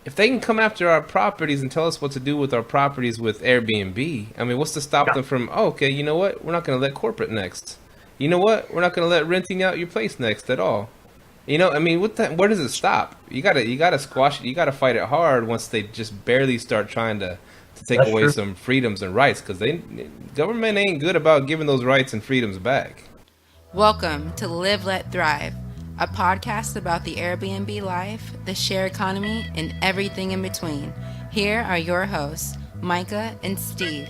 if they can come after our properties and tell us what to do with our properties with Airbnb, I mean, what's to stop them from, oh, okay, you know what? We're not going to let corporate next. You know what? We're not going to let renting out your place next at all. You know, I mean, where does it stop? You gotta squash it. You gotta fight it hard once they just barely start trying to take That's away true. some freedoms and rights, because government ain't good about giving those rights and freedoms back. Welcome to Live, Let Thrive, a podcast about the Airbnb life, the share economy, and everything in between. Here are your hosts, Myka and Steve.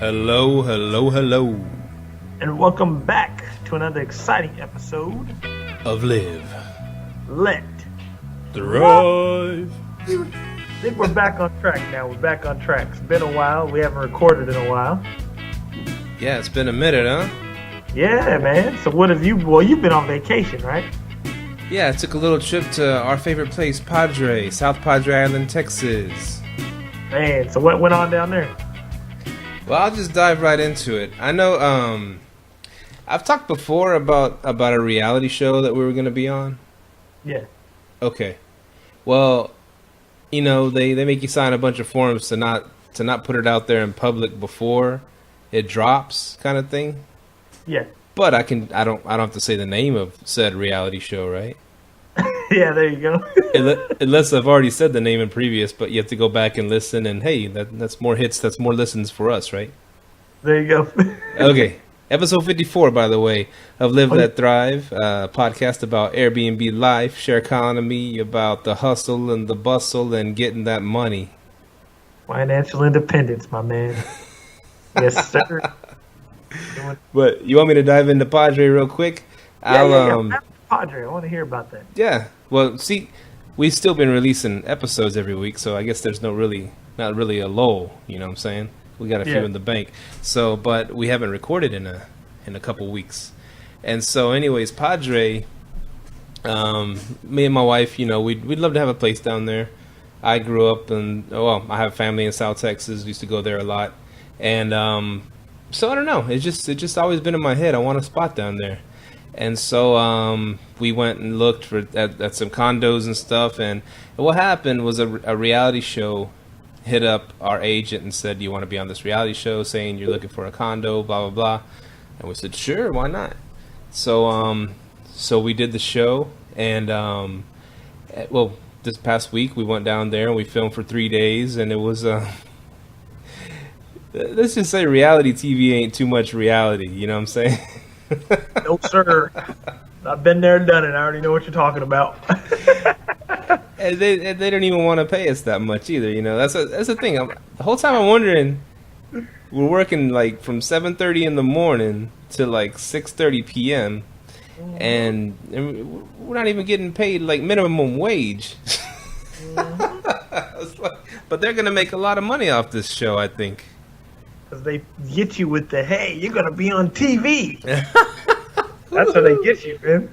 Hello, hello, hello. And welcome back to another exciting episode Of Live, Let Thrive. I think we're back on track now. We're back on track. It's been a while. We haven't recorded in a while. Yeah, it's been a minute, huh? Yeah, man. So what have you... Well, you've been on vacation, right? Yeah, I took a little trip to our favorite place, Padre, South Padre Island, Texas. Man, so what went on down there? Well, I'll just dive right into it. I know, I've talked before about a reality show that we were going to be on. Yeah. Okay. Well, you know, they make you sign a bunch of forms to not put it out there in public before it drops, kind of thing. Yeah. But I don't have to say the name of said reality show, right? Yeah, there you go. Unless I've already said the name in previous, but you have to go back and listen, and hey, that's more hits, that's more listens for us, right? There you go. Okay. Episode 54, by the way, of Live, Let Thrive, podcast about Airbnb life, share economy, about the hustle and the bustle and getting that money. Financial independence, my man. Yes, sir. But you want me to dive into Padre real quick? Yeah. Padre, I want to hear about that. Yeah. Well, see, we've still been releasing episodes every week, so I guess there's not really a lull, you know what I'm saying? We got a few in the bank. So, but we haven't recorded in a couple weeks. And so anyways, Padre, me and my wife, you know, we'd love to have a place down there. I grew up I have family in South Texas, used to go there a lot. And so I don't know, it's just always been in my head. I want a spot down there. And so we went and looked at some condos and stuff, and what happened was a reality show hit up our agent and said, do you want to be on this reality show, saying you're looking for a condo, blah, blah, blah. And we said, sure, why not? So we did the show, and, this past week we went down there and we filmed for 3 days, and it was, let's just say reality TV ain't too much reality, you know what I'm saying? No, sir. I've been there and done it. I already know what you're talking about. And they don't even want to pay us that much either, you know. That's the thing. The whole time I'm wondering, we're working like from 7:30 in the morning to like 6:30 p.m. and we're not even getting paid like minimum wage. But they're gonna make a lot of money off this show, I think. Because they get you with the, hey, you're going to be on TV. That's how they get you, man.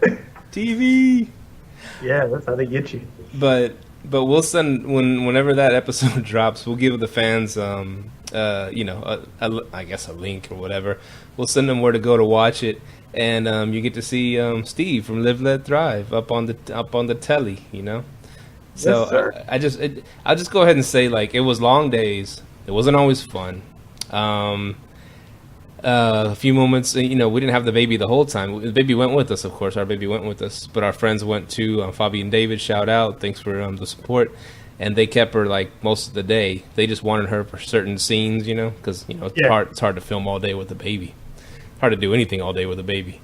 TV. Yeah, that's how they get you. But we'll send whenever that episode drops, we'll give the fans I guess a link or whatever. We'll send them where to go to watch it, and you get to see Steve from Live Let Thrive up on the telly, you know. So yes, sir. I'll just go ahead and say, like, it was long days. It wasn't always fun. A few moments, you know, we didn't have the baby the whole time. The baby went with us, of course. Our baby went with us, but our friends went too. Fabi and David, shout out. Thanks for the support. And they kept her like most of the day. They just wanted her for certain scenes, you know, because you know it's hard to film all day with a baby. Hard to do anything all day with a baby.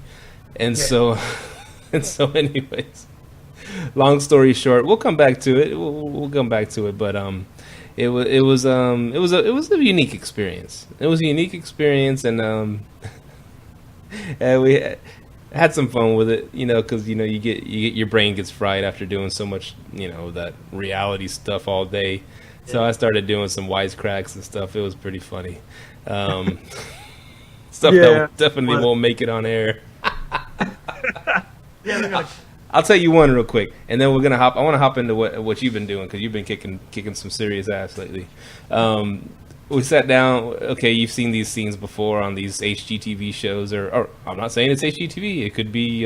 And so anyways, long story short, we'll come back to it. We'll come back to it, but It was a unique experience. It was a unique experience, and we had some fun with it, you know, because you know you get your brain gets fried after doing so much, you know, that reality stuff all day. So I started doing some wisecracks and stuff. It was pretty funny. Stuff that definitely won't make it on air. I'll tell you one real quick, and then we're gonna hop. I want to hop into what you've been doing, because you've been kicking some serious ass lately. We sat down. Okay, you've seen these scenes before on these HGTV shows, or I'm not saying it's HGTV. It could be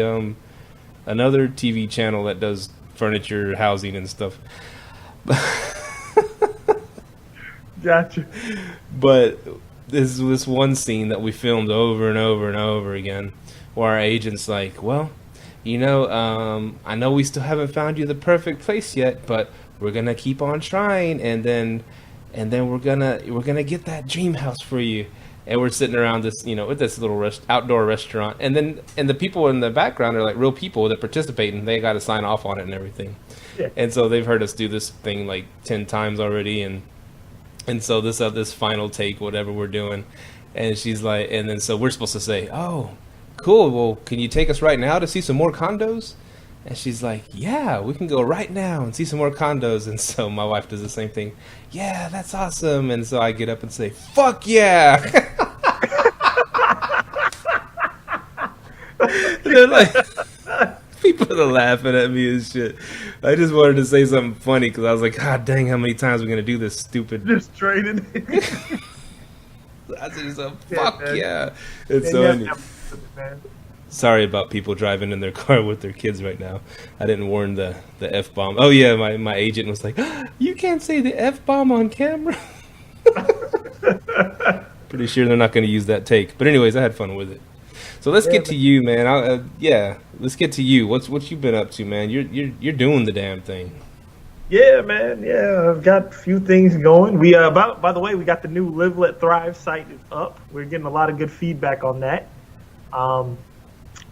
another TV channel that does furniture, housing, and stuff. Gotcha. But this one scene that we filmed over and over and over again, where our agent's like, well, I know we still haven't found you the perfect place yet, but we're gonna keep on trying, and then we're gonna get that dream house for you. And we're sitting around this, with this little outdoor restaurant, and the people in the background are like real people that participate, and they got to sign off on it and everything. Yeah. And so they've heard us do this thing like 10 times already, and so this final take, whatever we're doing, and she's like, and then so we're supposed to say, oh, cool. Well, can you take us right now to see some more condos? And she's like, yeah, we can go right now and see some more condos. And so my wife does the same thing. Yeah, that's awesome. And so I get up and say, fuck yeah. They're like, people are laughing at me and shit. I just wanted to say something funny because I was like, God dang, how many times are we going to do this stupid? Just traded. I said, so, fuck yeah. It's so man. Sorry about people driving in their car with their kids right now. I didn't warn the F-bomb. Oh, yeah, my agent was like, you can't say the F-bomb on camera. Pretty sure they're not going to use that take. But anyways, I had fun with it. So let's get to you, man. Let's get to you. What you been up to, man? You're doing the damn thing. Yeah, man. Yeah, I've got a few things going. We by the way, we got the new Live Let Thrive site up. We're getting a lot of good feedback on that.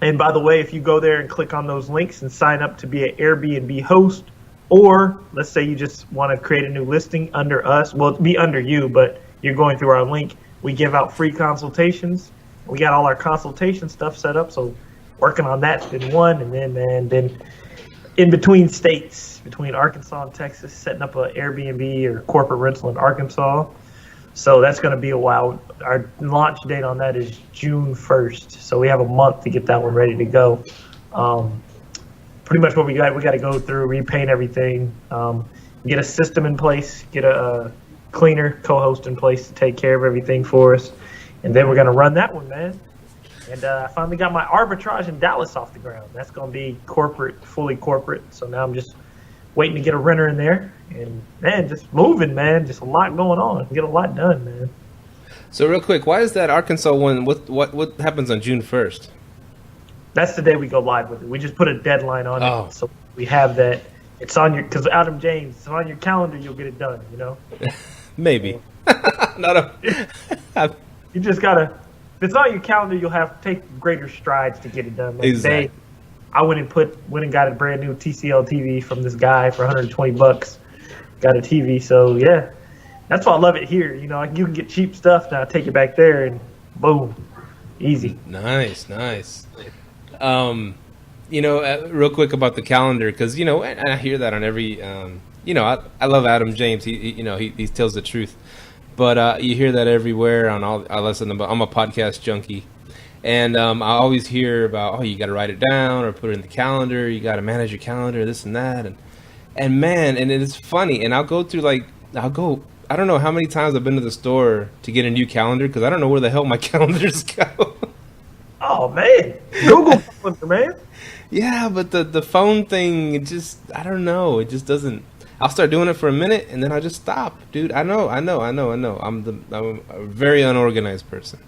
And by the way, if you go there and click on those links and sign up to be an Airbnb host, or let's say you just want to create a new listing under us, well, it'll be under you, but you're going through our link, we give out free consultations. We got all our consultation stuff set up, so working on that's been one, and then in between states, between Arkansas and Texas, setting up an Airbnb or corporate rental in Arkansas. So that's going to be a while. Our launch date on that is June 1st. So we have a month to get that one ready to go. Pretty much what we got to go through, repaint everything, get a system in place, get a cleaner co-host in place to take care of everything for us. And then we're going to run that one, man. And I finally got my arbitrage in Dallas off the ground. That's going to be corporate, fully corporate. So now I'm just waiting to get a renter in there. And, man, just moving, man. Just a lot going on. Get a lot done, man. So real quick, why is that Arkansas one? What happens on June 1st? That's the day we go live with it. We just put a deadline on it. So we have that. It's on your, because Adam James, it's on your calendar, you'll get it done, Maybe. You just got to, if it's on your calendar, you'll have to take greater strides to get it done. Like exactly. Today, I went and got a brand new TCL TV from this guy for $120. Got a TV, so yeah, that's why I love it here. You can get cheap stuff now. Take it back there, and boom, easy. Nice. Real quick about the calendar, because and I hear that on every. I love Adam James. He tells the truth, but you hear that everywhere on all. I listen to. I'm a podcast junkie. And I always hear about, you got to write it down or put it in the calendar. You got to manage your calendar, this and that. And man, and it is funny. And I'll go through I don't know how many times I've been to the store to get a new calendar because I don't know where the hell my calendars go. Oh, man. Google calendar, man. Yeah, but the phone thing, I don't know. It just doesn't. I'll start doing it for a minute and then I'll just stop. Dude, I know. I'm a very unorganized person.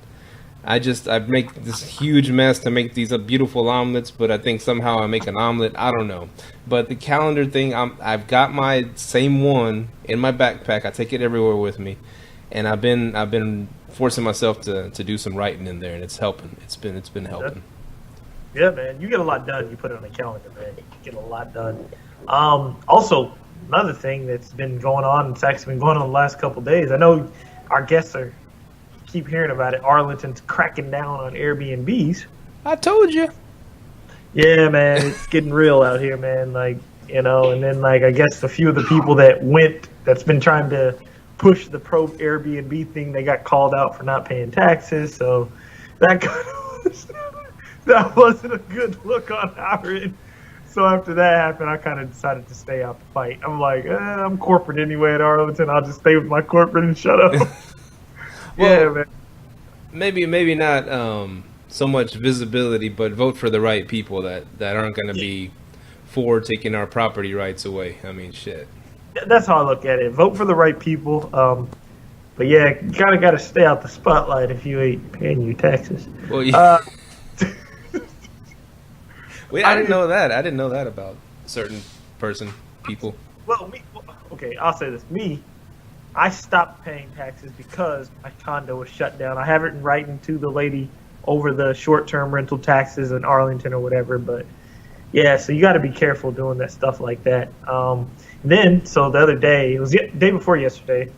I make this huge mess to make these beautiful omelets, but I think somehow I make an omelet. I don't know. But the calendar thing, I've got my same one in my backpack. I take it everywhere with me, and I've been forcing myself to do some writing in there, and it's helping. It's been helping. Yeah, man, you get a lot done. You put it on the calendar, man. You get a lot done. Also, another thing that's been going on. It's actually been going on the last couple of days. I know our guests keep hearing about it. Arlington's cracking down on Airbnbs. I told you. Yeah, man, it's getting real out here, man. And then I guess a few of the people that's been trying to push the pro Airbnb thing, they got called out for not paying taxes. So that wasn't a good look on our end. So after that happened, I kind of decided to stay out the fight. I'm like, I'm corporate anyway at Arlington. I'll just stay with my corporate and shut up. Well, yeah, man. Maybe not so much visibility, but vote for the right people that aren't going to be for taking our property rights away. I mean, shit. That's how I look at it. Vote for the right people. But yeah, you kind of got to stay out the spotlight if you ain't paying your taxes. Well, yeah. Uh, Wait, I didn't know that. I didn't know that about certain people. well, okay, I'll say this. I stopped paying taxes because my condo was shut down. I have it in writing to the lady over the short-term rental taxes in Arlington or whatever. But yeah, so you got to be careful doing that stuff like that. So the other day, it was the day before yesterday,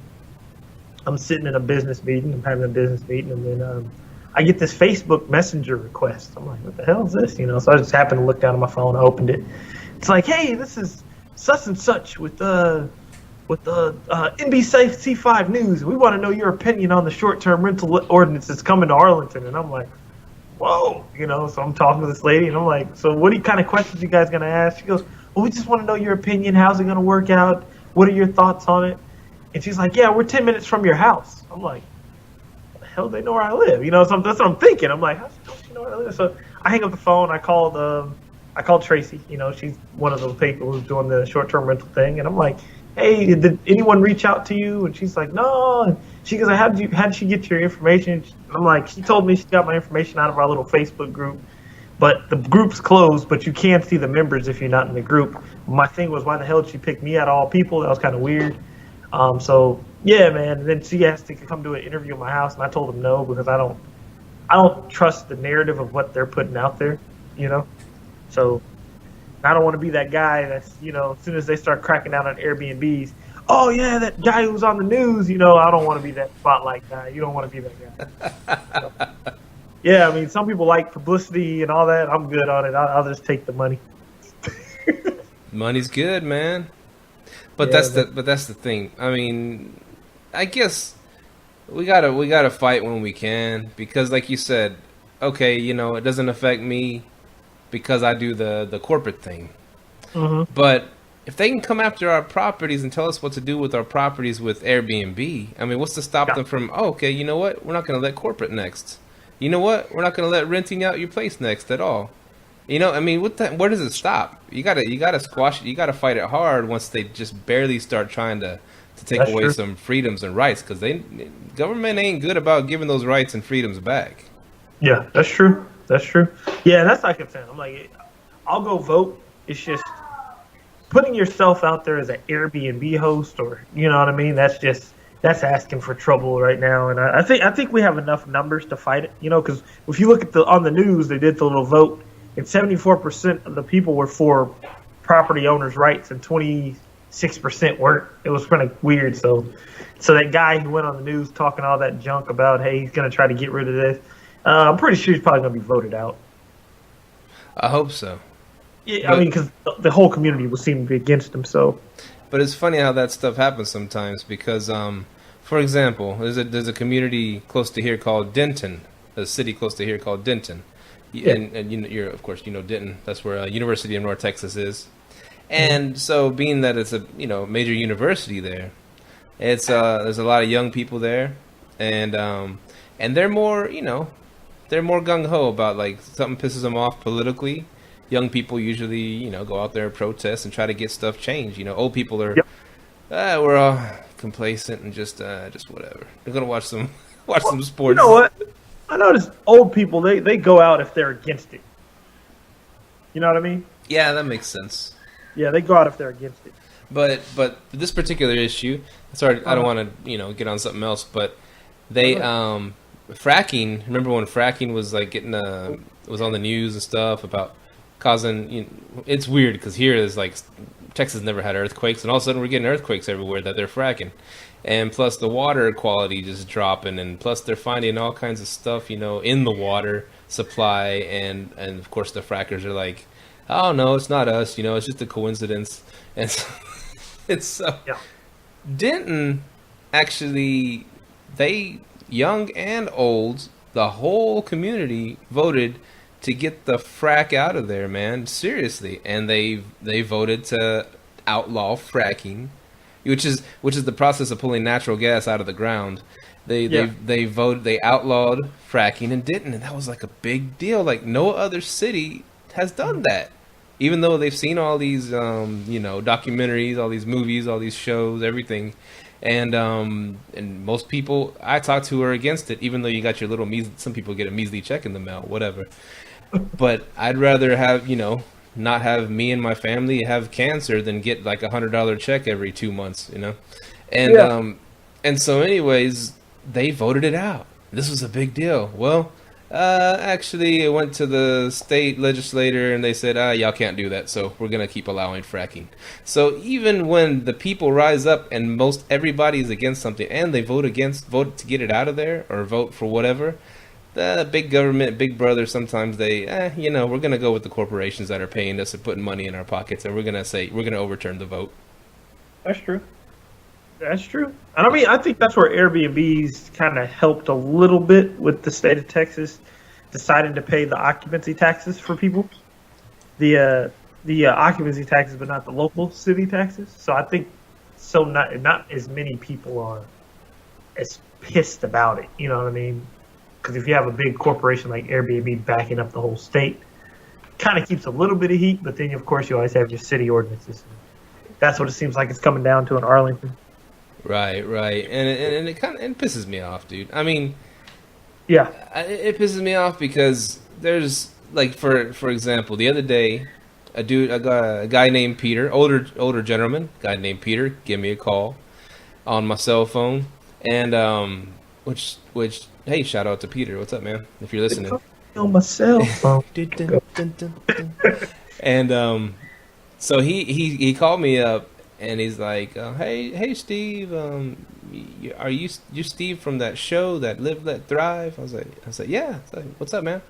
I'm sitting in a business meeting. I'm having a business meeting, and then I get this Facebook Messenger request. I'm like, what the hell is this? So I just happened to look down at my phone. I opened it. It's like, hey, this is such and such with the NBC5 News. We want to know your opinion on the short-term rental ordinance that's coming to Arlington. And I'm like, whoa, so I'm talking to this lady, and I'm like, so what kind of questions you guys going to ask? She goes, well, we just want to know your opinion. How's it going to work out? What are your thoughts on it? And she's like, yeah, we're 10 minutes from your house. I'm like, what the hell, they know where I live? So that's what I'm thinking. I'm like, how does she know where I live? So I hang up the phone. I called Tracy. She's one of those people who's doing the short-term rental thing. And I'm like, hey, did anyone reach out to you? And she's like, no. And she goes, how did she get your information? I'm like, she told me she got my information out of our little Facebook group. But the group's closed, but you can see the members if you're not in the group. My thing was, why the hell did she pick me out of all people? That was kind of weird. So yeah, man. And then she asked to come do an interview at my house, and I told them no because I don't trust the narrative of what they're putting out there. So I don't want to be that guy that's as soon as they start cracking down on Airbnbs, oh yeah, that guy who's on the news. I don't want to be that spotlight guy. You don't want to be that guy. So, yeah, I mean, some people like publicity and all that. I'm good on it. I'll just take the money. Money's good, man. But Yeah, that's the thing. I mean, I guess we gotta fight when we can, because like you said, okay, it doesn't affect me because I do the corporate thing. Mm-hmm. But if they can come after our properties and tell us what to do with our properties with Airbnb, I mean, what's to stop them from, oh, okay, you know what? We're not going to let corporate next. You know what? We're not going to let renting out your place next at all. I mean, where does it stop? You gotta squash it. You gotta fight it hard once they just barely start trying to take That's away true. some freedoms and rights, because government ain't good about giving those rights and freedoms back. Yeah, that's true. Yeah, that's like I'm saying. I'm like, I'll go vote. It's just putting yourself out there as an Airbnb host, or you know what I mean. That's asking for trouble right now. And I think we have enough numbers to fight it. Because if you look at on the news, they did the little vote, and 74% of the people were for property owners' rights, and 26% weren't. It was kind of weird. So that guy who went on the news talking all that junk about, hey, he's going to try to get rid of this. I'm pretty sure he's probably going to be voted out. I hope so. Yeah, I mean, because the whole community will seem to be against him. So, but it's funny how that stuff happens sometimes, because, for example, there's a community close to here called Denton, a city close to here called Denton, and you're of course Denton. That's where University of North Texas is, and so being that it's a major university there, it's there's a lot of young people there, and they're more they're more gung ho about, like, something pisses them off politically. Young people usually, go out there and protest and try to get stuff changed. Old people are, we're all complacent and just whatever. They're gonna watch some sports. You know what? I noticed old people, they go out if they're against it. You know what I mean? Yeah, that makes sense. Yeah, they go out if they're against it. But for this particular issue, sorry, I don't want to get on something else, but they fracking. Remember when fracking was like was on the news and stuff about causing, it's weird because here is like Texas never had earthquakes, and all of a sudden we're getting earthquakes everywhere that they're fracking, and plus the water quality just dropping, and plus they're finding all kinds of stuff in the water supply, and of course the frackers are like, oh no, it's not us, it's just a coincidence, and so, Denton actually, they, young and old, the whole community voted to get the frack out of there, man. Seriously. And they voted to outlaw fracking, which is the process of pulling natural gas out of the ground. They outlawed fracking in Denton, and that was like a big deal. Like, no other city has done that. even though they've seen all these, documentaries, all these movies, all these shows, everything. And most people I talk to are against it, even though you got your little some people get a measly check in the mail, whatever. But I'd rather have, not have me and my family have cancer than get like $100 check every 2 months, And so anyways, they voted it out. This was a big deal. Well, actually, it went to the state legislator and they said, y'all can't do that. So we're going to keep allowing fracking. So even when the people rise up and most everybody is against something and they vote to get it out of there or vote for whatever, the big government, big brother, sometimes they, we're going to go with the corporations that are paying us and putting money in our pockets. And we're going to overturn the vote. That's true. That's true. And I mean, I think that's where Airbnb's kind of helped a little bit with the state of Texas deciding to pay the occupancy taxes for people. The occupancy taxes, but not the local city taxes. So I think not as many people are as pissed about it. You know what I mean? Because if you have a big corporation like Airbnb backing up the whole state, kind of keeps a little bit of heat. But then, of course, you always have your city ordinances. That's what it seems like it's coming down to in Arlington. Right, and it kind of pisses me off, dude. I mean, yeah, it pisses me off because there's like, for example, the other day, a guy named Peter, older gentleman, guy named Peter, give me a call on my cell phone, and which hey, shout out to Peter. What's up, man? If you're listening, on my cell phone. And so he called me up. And he's like, hey, Steve, are you Steve from that show, that Live Let Thrive? I was like, yeah. Like, what's up, man?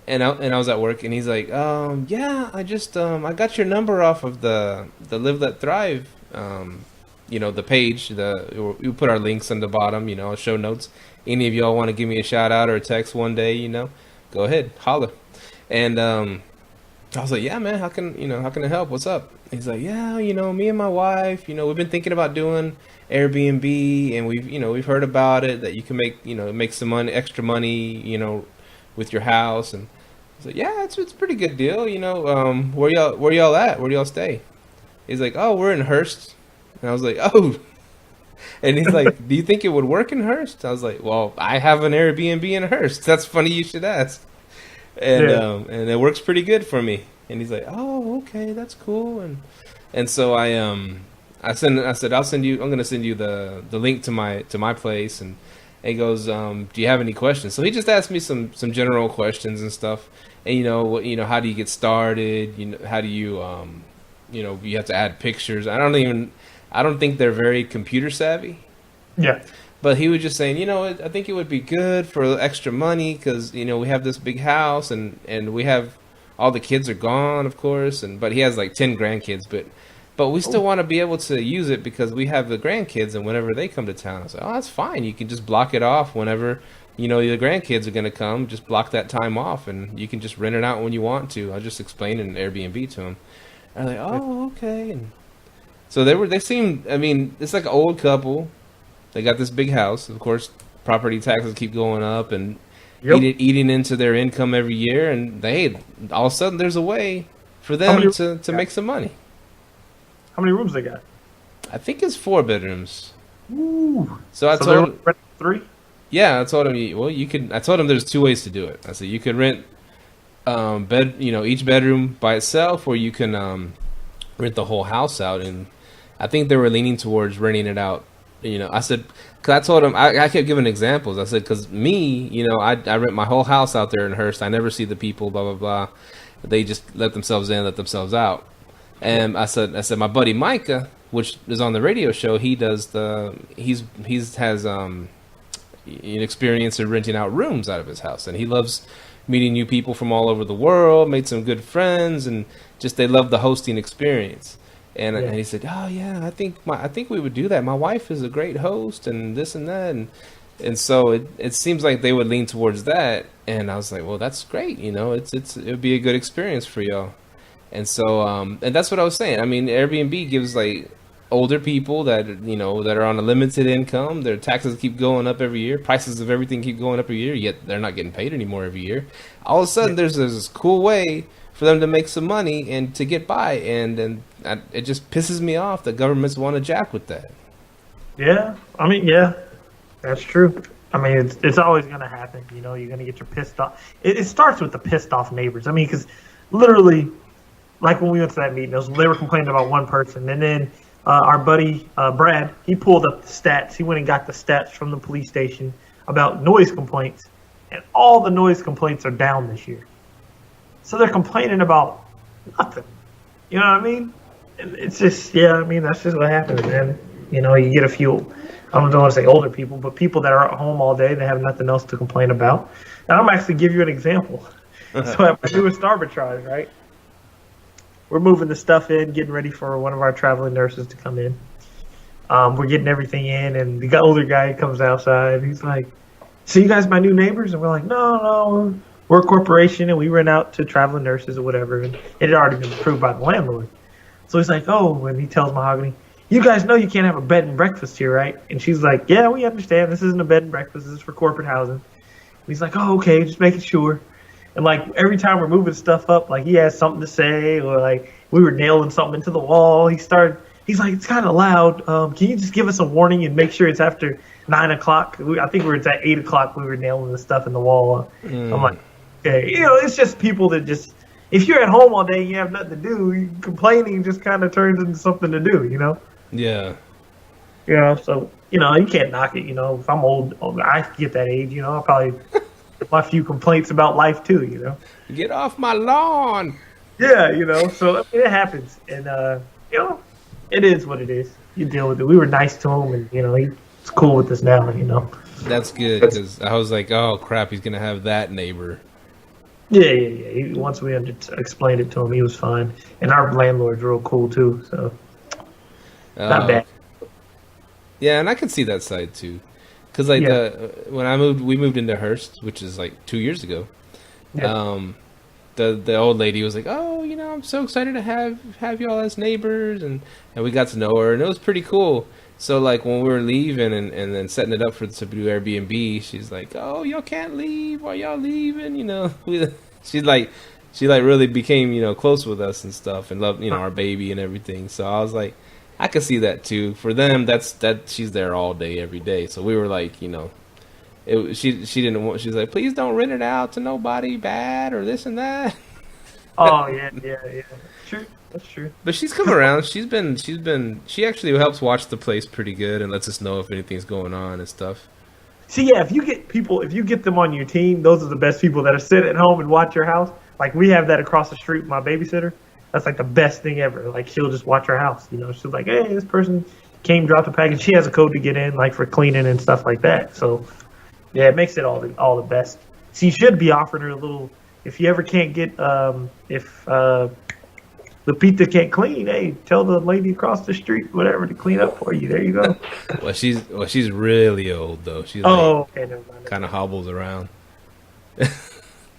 And I was at work, and he's like, yeah, I just I got your number off of the Live Let Thrive, the page. We put our links on the bottom, show notes. Any of y'all want to give me a shout out or a text one day, go ahead, holler. And I was like, yeah, man, how can I help? What's up? He's like, yeah, me and my wife, we've been thinking about doing Airbnb, and we've heard about it, that you can make some money, extra money, with your house. And I was like, yeah, it's a pretty good deal, where y'all at? Where do y'all stay? He's like, oh, we're in Hearst. And I was like, oh. And he's like, do you think it would work in Hearst? I was like, well, I have an Airbnb in Hearst. That's funny you should ask. And and it works pretty good for me. And he's like, oh, okay, that's cool. And so I said, I'm going to send you the link to my place. And he goes, do you have any questions? So he just asked me some general questions and stuff. And how do you get started? How do you you have to add pictures. I don't think they're very computer savvy. Yeah. But he was just saying, I think it would be good for extra money because, we have this big house and we have all the kids are gone, of course. But he has like 10 grandkids. But we still want to be able to use it because we have the grandkids, and whenever they come to town, I was like, oh, that's fine. You can just block it off whenever, the grandkids are going to come. Just block that time off and you can just rent it out when you want to. I'll just explain in Airbnb to him. And they're like, oh, okay. And so they seemed, it's like an old couple. They got this big house. Of course, property taxes keep going up and eating into their income every year. And all of a sudden, there's a way for them to make some money. How many rooms they got? I think it's 4 bedrooms. Ooh. So I told him 3. Yeah, I told him. Well, you could. I told him there's 2 ways to do it. I said you could rent each bedroom by itself, or you can rent the whole house out. And I think they were leaning towards renting it out. I said, because I told him, I kept giving examples. I said, because me, I rent my whole house out there in Hearst. I never see the people, blah, blah, blah. They just let themselves in, let themselves out. And I said, my buddy Myka, which is on the radio show, he has an experience in renting out rooms out of his house. And he loves meeting new people from all over the world, made some good friends, and just they love the hosting experience. And he said, "Oh yeah, I think we would do that. My wife is a great host, and this and that, and so it seems like they would lean towards that." And I was like, "Well, that's great. It would be a good experience for y'all." And so and that's what I was saying. Airbnb gives like older people that that are on a limited income. Their taxes keep going up every year. Prices of everything keep going up every year. Yet they're not getting paid anymore every year. All of a sudden, there's this cool way for them to make some money and to get by, and it just pisses me off that governments want to jack with that. Yeah, I mean, yeah, that's true. I mean, it's always going to happen. You know, you're going to get your pissed off. It starts with the pissed off neighbors. I mean, because literally, like when we went to that meeting, they were complaining about one person, and then our buddy Brad, he pulled up the stats. He went and got the stats from the police station about noise complaints, and all the noise complaints are down this year. So they're complaining about nothing. You know what I mean? And it's just, yeah, I mean, that's just what happens, man. You know, you get a few, I don't want to say older people, but people that are at home all day, they have nothing else to complain about. And I'm actually give you an example. So at my newest arbitrage, right? We're moving the stuff in, getting ready for one of our traveling nurses to come in. We're getting everything in, and the older guy comes outside. He's like, "So you guys my new neighbors?" And we're like, No, we're a corporation, and we rent out to traveling nurses or whatever. And it had already been approved by the landlord. So he's like, "Oh," and he tells Mahogany, "You guys know you can't have a bed and breakfast here, right?" And she's like, "Yeah, we understand. This isn't a bed and breakfast. This is for corporate housing." And he's like, "Oh, okay, just making sure." And like every time we're moving stuff up, like he has something to say, or like we were nailing something into the wall. He's like, "It's kind of loud. Can you just give us a warning and make sure it's after 9 o'clock?" I think it's at 8 o'clock we were nailing the stuff in the wall. I'm like, okay, you know, it's just people that just, if you're at home all day and you have nothing to do, complaining just kind of turns into something to do, you know? Yeah. You know, so, you know, you can't knock it. You know, if I'm old, I get that age, you know, I'll probably have a few complaints about life too, you know? Get off my lawn. Yeah, you know, so I mean, it happens. And, you know, it is what it is. You deal with it. We were nice to him, and, you know, he's cool with us now, you know? That's good, because I was like, oh, crap, he's going to have that neighbor. Yeah. Once we explained it to him, he was fine. And our landlord's real cool, too, so not bad. Yeah, and I can see that side, too. Because, like, when we moved into Hearst, which is, like, 2 years ago, the old lady was like, "Oh, you know, I'm so excited to have y'all as neighbors," and we got to know her, and it was pretty cool. So, like, when we were leaving and then setting it up to do Airbnb, she's like, "Oh, y'all can't leave. Why y'all leaving?" You know, she really became, you know, close with us and stuff, and loved, you know, our baby and everything. So I was like, I could see that too. For them, that she's there all day, every day. So we were like, you know, she didn't want. She's like, "Please don't rent it out to nobody bad or this and that." Oh yeah. True. That's true. But she's come around. She actually helps watch the place pretty good and lets us know if anything's going on and stuff. See, yeah, if you get them on your team, those are the best people that are sitting at home and watch your house. Like, we have that across the street with my babysitter. That's like the best thing ever. Like, she'll just watch our house. You know, she's like, "Hey, this person came, dropped a package." She has a code to get in, like for cleaning and stuff like that. So, yeah, it makes it all the best. So you should be offering her a little. If you ever can't get, if Lupita can't clean, hey, tell the lady across the street, whatever, to clean up for you. There you go. Well, she's really old though. She's okay, never mind. Kind of hobbles around.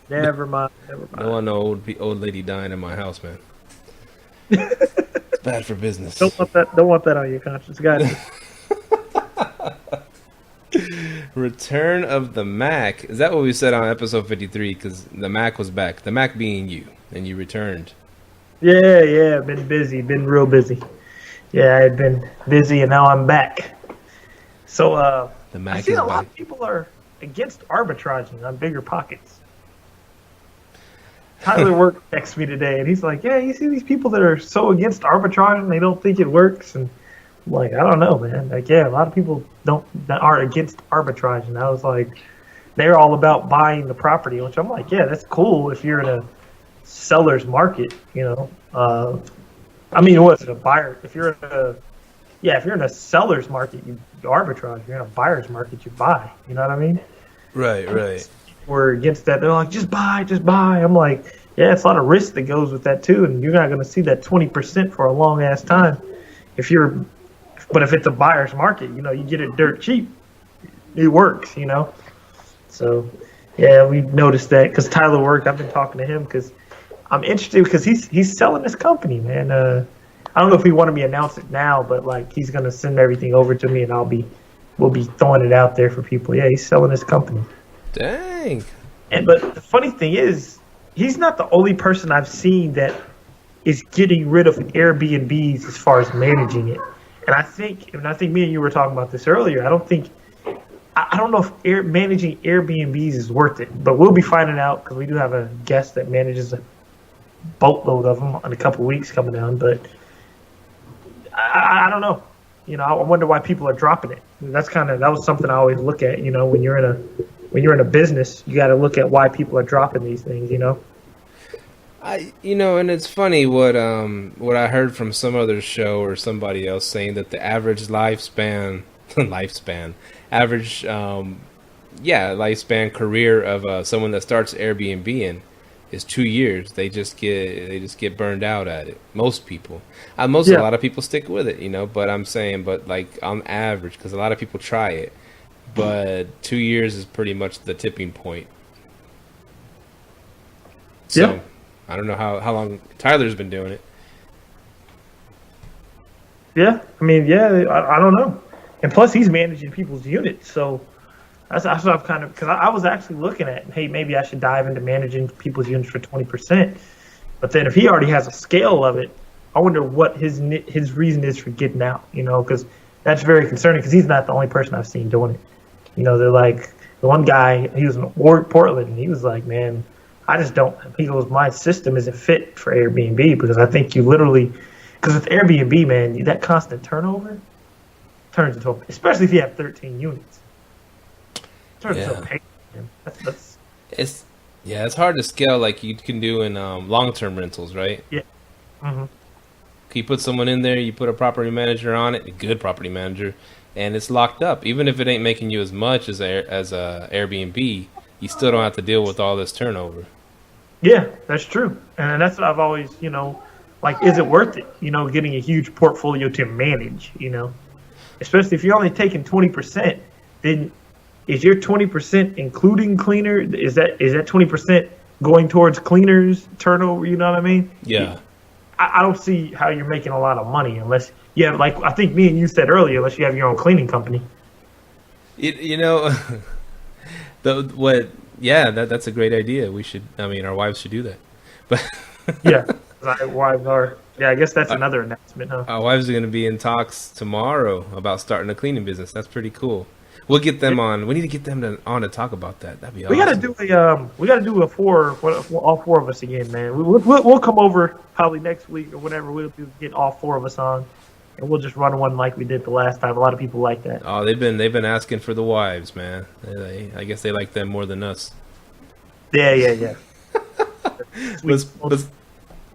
Never mind. No one old lady dying in my house, man. It's bad for business. Don't want that on your conscience, guys. Return of the Mac. Is that what we said on episode 53? Because the Mac was back. The Mac being you, and you returned. Yeah. Been busy. Been real busy. Yeah, I had been busy, and now I'm back. So the Mac I see is a lot back. of people are against arbitraging on bigger pockets. Tyler Work texted me today, and he's like, "Yeah, you see these people that are so against arbitraging, they don't think it works." And I'm like, I don't know, man. Like, yeah, a lot of people are against arbitraging. I was like, they're all about buying the property, which I'm like, yeah, that's cool if you're in a seller's market, you know. I mean, what's it, a buyer? If you're in a seller's market, you arbitrage. If you're in a buyer's market, you buy. You know what I mean? Right. We're against that. They're like, just buy. I'm like, yeah, it's a lot of risk that goes with that too, and you're not going to see that 20% for a long ass time. But if it's a buyer's market, you know, you get it dirt cheap. It works, you know. So, yeah, we noticed that because Tyler Work. I've been talking to him because I'm interested because he's selling his company, man. I don't know if he wanted me to announce it now, but like he's gonna send everything over to me, and we'll be throwing it out there for people. Yeah, he's selling his company. Dang. But the funny thing is, he's not the only person I've seen that is getting rid of Airbnbs as far as managing it. And I think me and you were talking about this earlier. I don't know if managing Airbnbs is worth it, but we'll be finding out because we do have a guest that manages a boatload of them in a couple weeks coming down. But I don't know. I wonder why people are dropping it. That was something I always look at. When you're in a business, you got to look at why people are dropping these things. And it's funny what I heard from some other show or somebody else saying that the average lifespan career of someone that starts Airbnb is 2 years. They just get burned out at it. Most people, a lot of people stick with it, but I'm saying, like on average, because a lot of people try it, but 2 years is pretty much the tipping point. So, yeah. I don't know how long Tyler's been doing it. Yeah, I don't know. And plus, he's managing people's units, so that's what I've because I was actually looking at, hey, maybe I should dive into managing people's units for 20%. But then if he already has a scale of it, I wonder what his reason is for getting out, because that's very concerning because he's not the only person I've seen doing it. They're like, the one guy, he was in Portland, and he was like, man, I just don't, he goes, my system isn't fit for Airbnb because I think because with Airbnb, man, that constant turnover turns into, especially if you have 13 units, turns into a pain. It's hard to scale like you can do in long-term rentals, right? Yeah. Mm-hmm. You put someone in there, you put a property manager on it, a good property manager, and it's locked up. Even if it ain't making you as much as a Airbnb, you still don't have to deal with all this turnover. Yeah, that's true. And that's what I've always, is it worth it, getting a huge portfolio to manage, especially if you're only taking 20%, then is your 20% including cleaner? Is that 20% going towards cleaners, turnover, you know what I mean? Yeah. I don't see how you're making a lot of money unless you have, like I think me and you said earlier, unless you have your own cleaning company. That's a great idea. Our wives should do that. But yeah, wives are. Yeah, I guess that's another announcement, huh? Our wives are going to be in talks tomorrow about starting a cleaning business. That's pretty cool. We'll get them on. We need to get them on to talk about that. That'd be awesome. We gotta do all four of us again, man. We'll come over probably next week or whatever. We'll get all four of us on, and we'll just run one like we did the last time. A lot of people like that. Oh, they've been asking for the wives, man. I guess they like them more than us. Yeah. It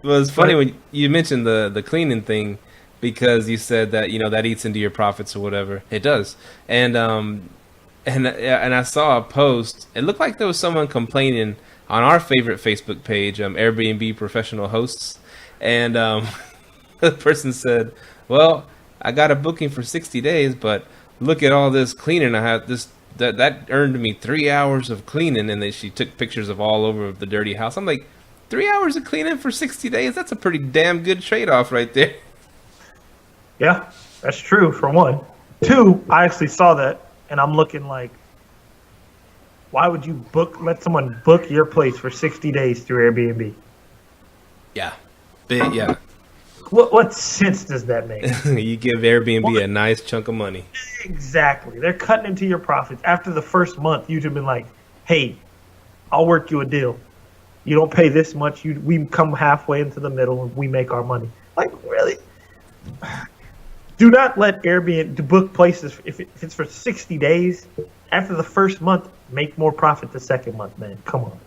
was funny when you mentioned the cleaning thing, because you said that that eats into your profits or whatever. It does, and I saw a post. It looked like there was someone complaining on our favorite Facebook page, Airbnb Professional Hosts, and the person said, "Well, I got a booking for 60 days, but look at all this cleaning I have. That earned me 3 hours of cleaning," and then she took pictures of all over the dirty house. I'm like, 3 hours of cleaning for 60 days? That's a pretty damn good trade-off right there. Yeah, that's true, for one. Two, I actually saw that, and I'm looking like, why would you let someone book your place for 60 days through Airbnb? Yeah. Yeah. What sense does that make? You give Airbnb a nice chunk of money. Exactly. They're cutting into your profits. After the first month, you'd have been like, hey, I'll work you a deal. You don't pay this much. We come halfway into the middle, and we make our money. Like, really? Do not let Airbnb book places if it's for 60 days. After the first month, make more profit the second month, man. Come on.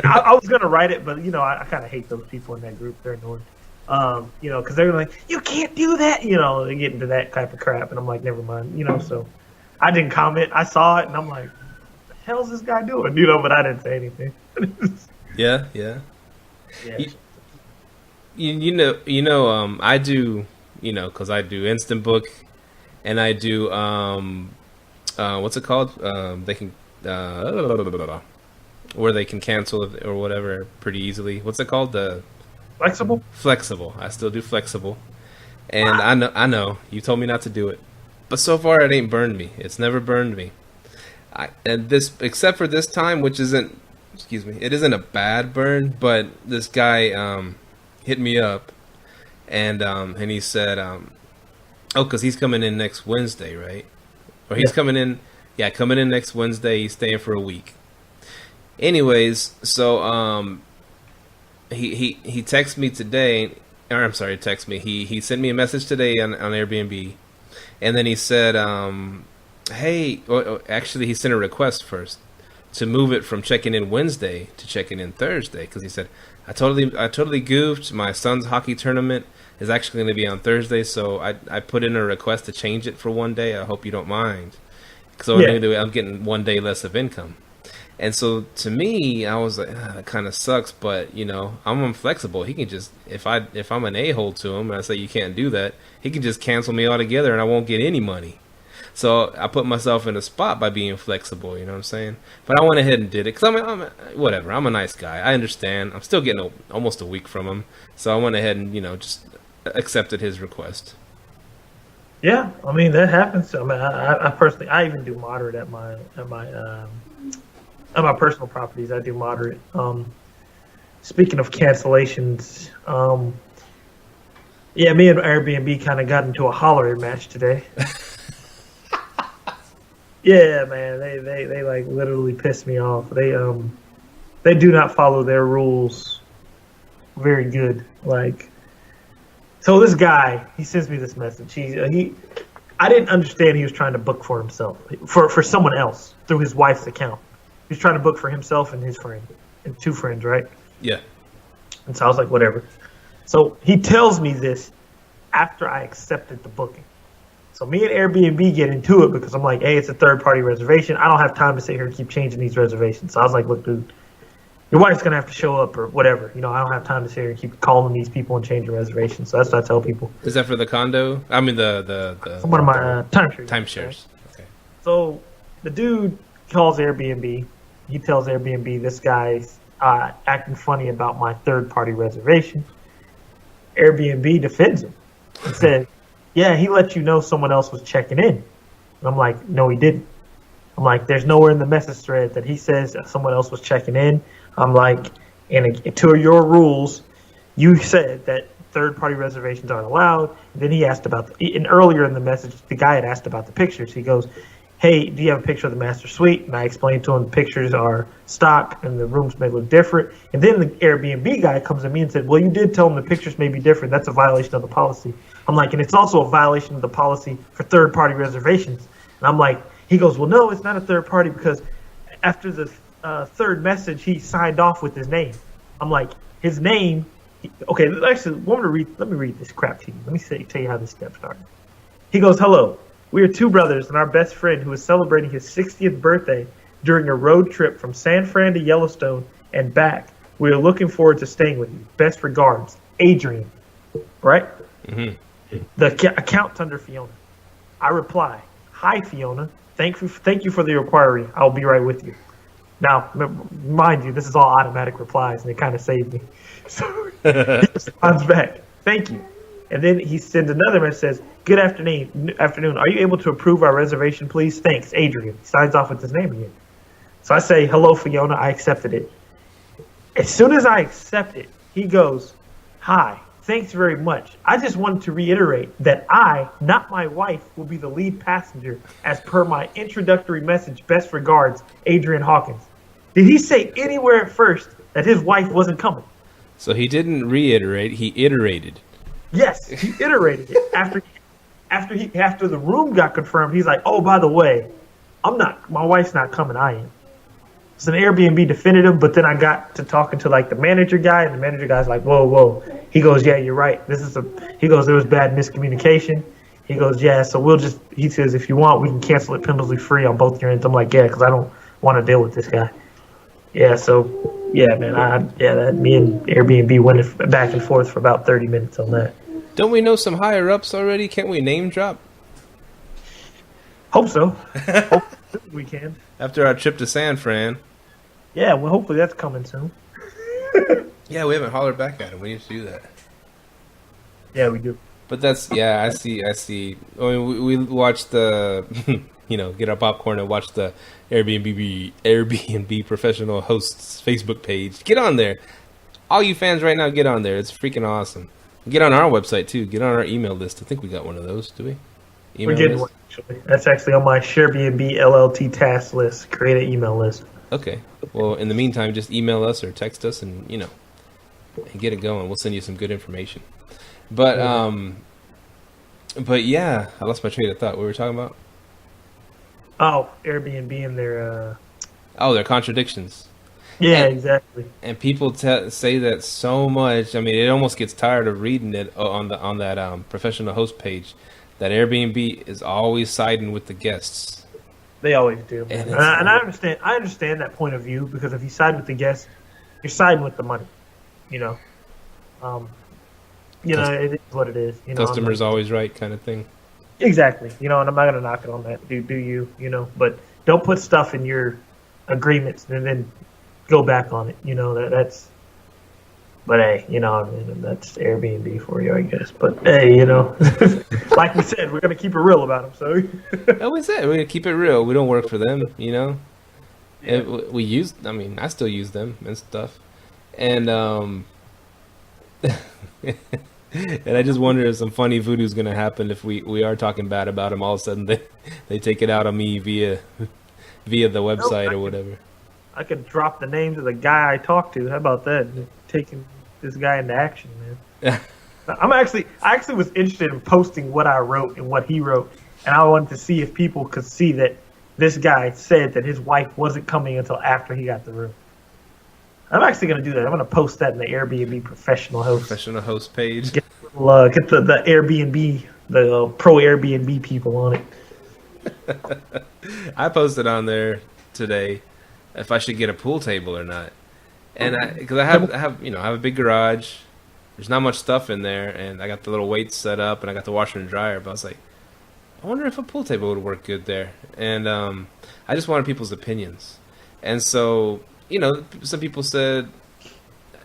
I was going to write it, but, I kind of hate those people in that group. They're annoying. Because they're like, you can't do that. They get into that type of crap, and I'm like, never mind. So I didn't comment. I saw it, and I'm like, what the hell is this guy doing? But I didn't say anything. Yeah. I do, because I do Instant Book, and I do what's it called? They can where they can cancel it or whatever pretty easily. What's it called? The Flexible. I still do Flexible, and wow. I know you told me not to do it, but so far it ain't burned me. It's never burned me. Except for this time, which isn't excuse me, it isn't a bad burn, but this guy hit me up, and he said, oh, because he's coming in next Wednesday, right? Or he's coming in, coming in next Wednesday. He's staying for a week. Anyways, so he texted me today, or I'm sorry, text me. He sent me a message today on Airbnb, and then he said, hey, actually he sent a request first to move it from checking in Wednesday to checking in Thursday, because he said, I totally goofed. My son's hockey tournament is actually going to be on Thursday, so I put in a request to change it for one day. I hope you don't mind. So anyway, I'm getting 1 day less of income. And so to me, I was like, that kind of sucks, but you know, I'm flexible. He can just, if I'm an a-hole to him and I say you can't do that, he can just cancel me altogether and I won't get any money. So I put myself in a spot by being flexible, you know what I'm saying? But I went ahead and did it because whatever. I'm a nice guy. I understand. I'm still getting almost a week from him, so I went ahead and just accepted his request. Yeah, I mean that happens. I mean, I personally, I even do moderate at my personal properties. I do moderate. Speaking of cancellations, me and Airbnb kind of got into a Holler match today. Yeah, man, they like literally pissed me off. They do not follow their rules very good. Like, so this guy, he sends me this message. I didn't understand he was trying to book for himself, for someone else through his wife's account. He was trying to book for himself and his friend, and two friends, right? Yeah. And so I was like, whatever. So he tells me this after I accepted the booking. So me and Airbnb get into it because I'm like, hey, it's a third-party reservation. I don't have time to sit here and keep changing these reservations. So I was like, look, dude, your wife's going to have to show up or whatever. I don't have time to sit here and keep calling these people and changing reservations. So that's what I tell people. Is that for the condo? I mean, the one of my timeshares. Timeshares. Right? Okay. So the dude calls Airbnb. He tells Airbnb this guy's acting funny about my third-party reservation. Airbnb defends him and said, yeah, he let you know someone else was checking in. And I'm like, no, he didn't. I'm like, there's nowhere in the message thread that he says that someone else was checking in. I'm like, and to your rules, you said that third-party reservations aren't allowed. And then he asked and earlier in the message, the guy had asked about the pictures. He goes, hey, do you have a picture of the master suite? And I explained to him the pictures are stock and the rooms may look different. And then the Airbnb guy comes to me and said, well, you did tell him the pictures may be different. That's a violation of the policy. I'm like, and it's also a violation of the policy for third-party reservations. And I'm like, he goes, well, no, it's not a third party because after the third message, he signed off with his name. I'm like, his name. Okay, actually, let me read this crap to you. Let me tell you how this step started. He goes, hello. We are two brothers and our best friend who is celebrating his 60th birthday during a road trip from San Fran to Yellowstone and back. We are looking forward to staying with you. Best regards, Adrian. Right? Mm-hmm. The account's under Fiona. I reply, hi, Fiona. Thank you for the inquiry. I'll be right with you. Now, mind you, this is all automatic replies, and it kind of saved me. So he responds back, thank you. And then he sends another message that says, good afternoon. Are you able to approve our reservation, please? Thanks, Adrian. He signs off with his name again. So I say, hello, Fiona. I accepted it. As soon as I accept it, he goes, hi, thanks very much. I just wanted to reiterate that I, not my wife, will be the lead passenger as per my introductory message. Best regards, Adrian Hawkins. Did he say anywhere at first that his wife wasn't coming? So he didn't reiterate, he iterated. Yes, he iterated it. After the room got confirmed, he's like, oh, by the way, my wife's not coming, I am. It's an Airbnb definitive, but then I got to talking to like the manager guy, and the manager guy's like, whoa. He goes, yeah, you're right. He goes, there was bad miscommunication. He goes, yeah, so he says, if you want, we can cancel it penalty free on both your ends. I'm like, yeah, because I don't want to deal with this guy. Yeah, so, yeah, man, me and Airbnb went back and forth for about 30 minutes on that. Don't we know some higher ups already? Can't we name drop? Hope so. Hopefully we can. After our trip to San Fran. Yeah, well, hopefully that's coming soon. Yeah, we haven't hollered back at him. We need to do that. Yeah, we do. But I see. I mean, we watched the get our popcorn and watch the Airbnb professional hosts Facebook page. Get on there. All you fans right now, get on there. It's freaking awesome. Get on our website, too. Get on our email list. I think we got one of those, do we? We're getting one, actually. That's actually on my Airbnb LLT task list. Create an email list. Okay. Well, in the meantime, just email us or text us and, and get it going. We'll send you some good information. But yeah, I lost my train of thought. What were we talking about? Oh, Airbnb and their... their contradictions. Yeah, exactly. And people say that so much. I mean, it almost gets tired of reading it on that professional host page. That Airbnb is always siding with the guests. They always do. And I understand. I understand that point of view because if you side with the guests, you're siding with the money. It is what it is. Customer's always right, kind of thing. Exactly. And I'm not gonna knock it on that. Do you? But don't put stuff in your agreements and then go back on it. That's. But hey, that's Airbnb for you, I guess. But hey, like we said, we're gonna keep it real about them. So. Like we said, we're gonna keep it real. We don't work for them, Yeah. We use. I mean, I still use them and stuff, and and I just wonder if some funny voodoo's gonna happen if we are talking bad about them. All of a sudden, they take it out on me via the website or whatever. I could drop the names of the guy I talked to. How about that? Taking this guy into action, man. I actually was interested in posting what I wrote and what he wrote, and I wanted to see if people could see that this guy said that his wife wasn't coming until after he got the room. I'm actually going to do that. I'm going to post that in the Airbnb professional host page. Get the Airbnb, the pro Airbnb people on it. I posted on there today if I should get a pool table or not. And because I have a big garage, there's not much stuff in there, and I got the little weights set up, and I got the washer and dryer. But I was like, I wonder if a pool table would work good there. And I just wanted people's opinions. And so, some people said,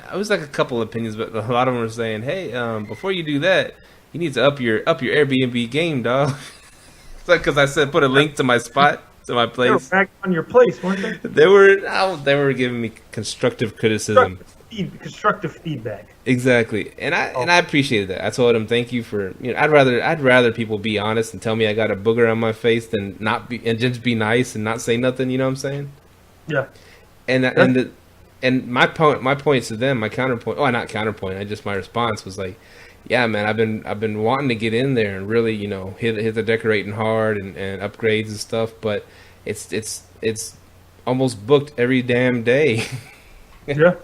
I was like a couple opinions, but a lot of them were saying, hey, before you do that, you need to up your Airbnb game, dog. Because I said put a link to my spot. To my place. They were back on your place, weren't they? They were giving me constructive criticism. Constructive feedback. Exactly. And I appreciated that. I told them thank you for I'd rather people be honest and tell me I got a booger on my face than not be and just be nice and not say nothing, you know what I'm saying? Yeah. And my points to them, my counterpoint my response was like, yeah, man, I've been wanting to get in there and really, hit the decorating hard and upgrades and stuff, but it's almost booked every damn day. Yeah,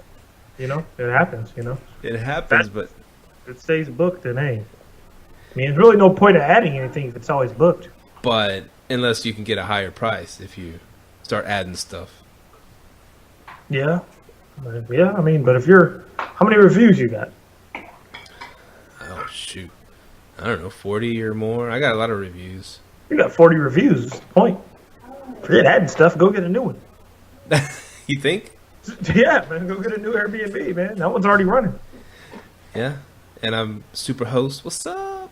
it happens. It happens, but if it stays booked, then hey, there's really no point of adding anything if it's always booked. But unless you can get a higher price if you start adding stuff. Yeah, but if how many reviews you got? Oh, shoot. I don't know, 40 or more. I got a lot of reviews. You got 40 reviews. That's the point. Forget adding stuff. Go get a new one. You think? Yeah, man. Go get a new Airbnb, man. That one's already running. Yeah. And I'm super host. What's up?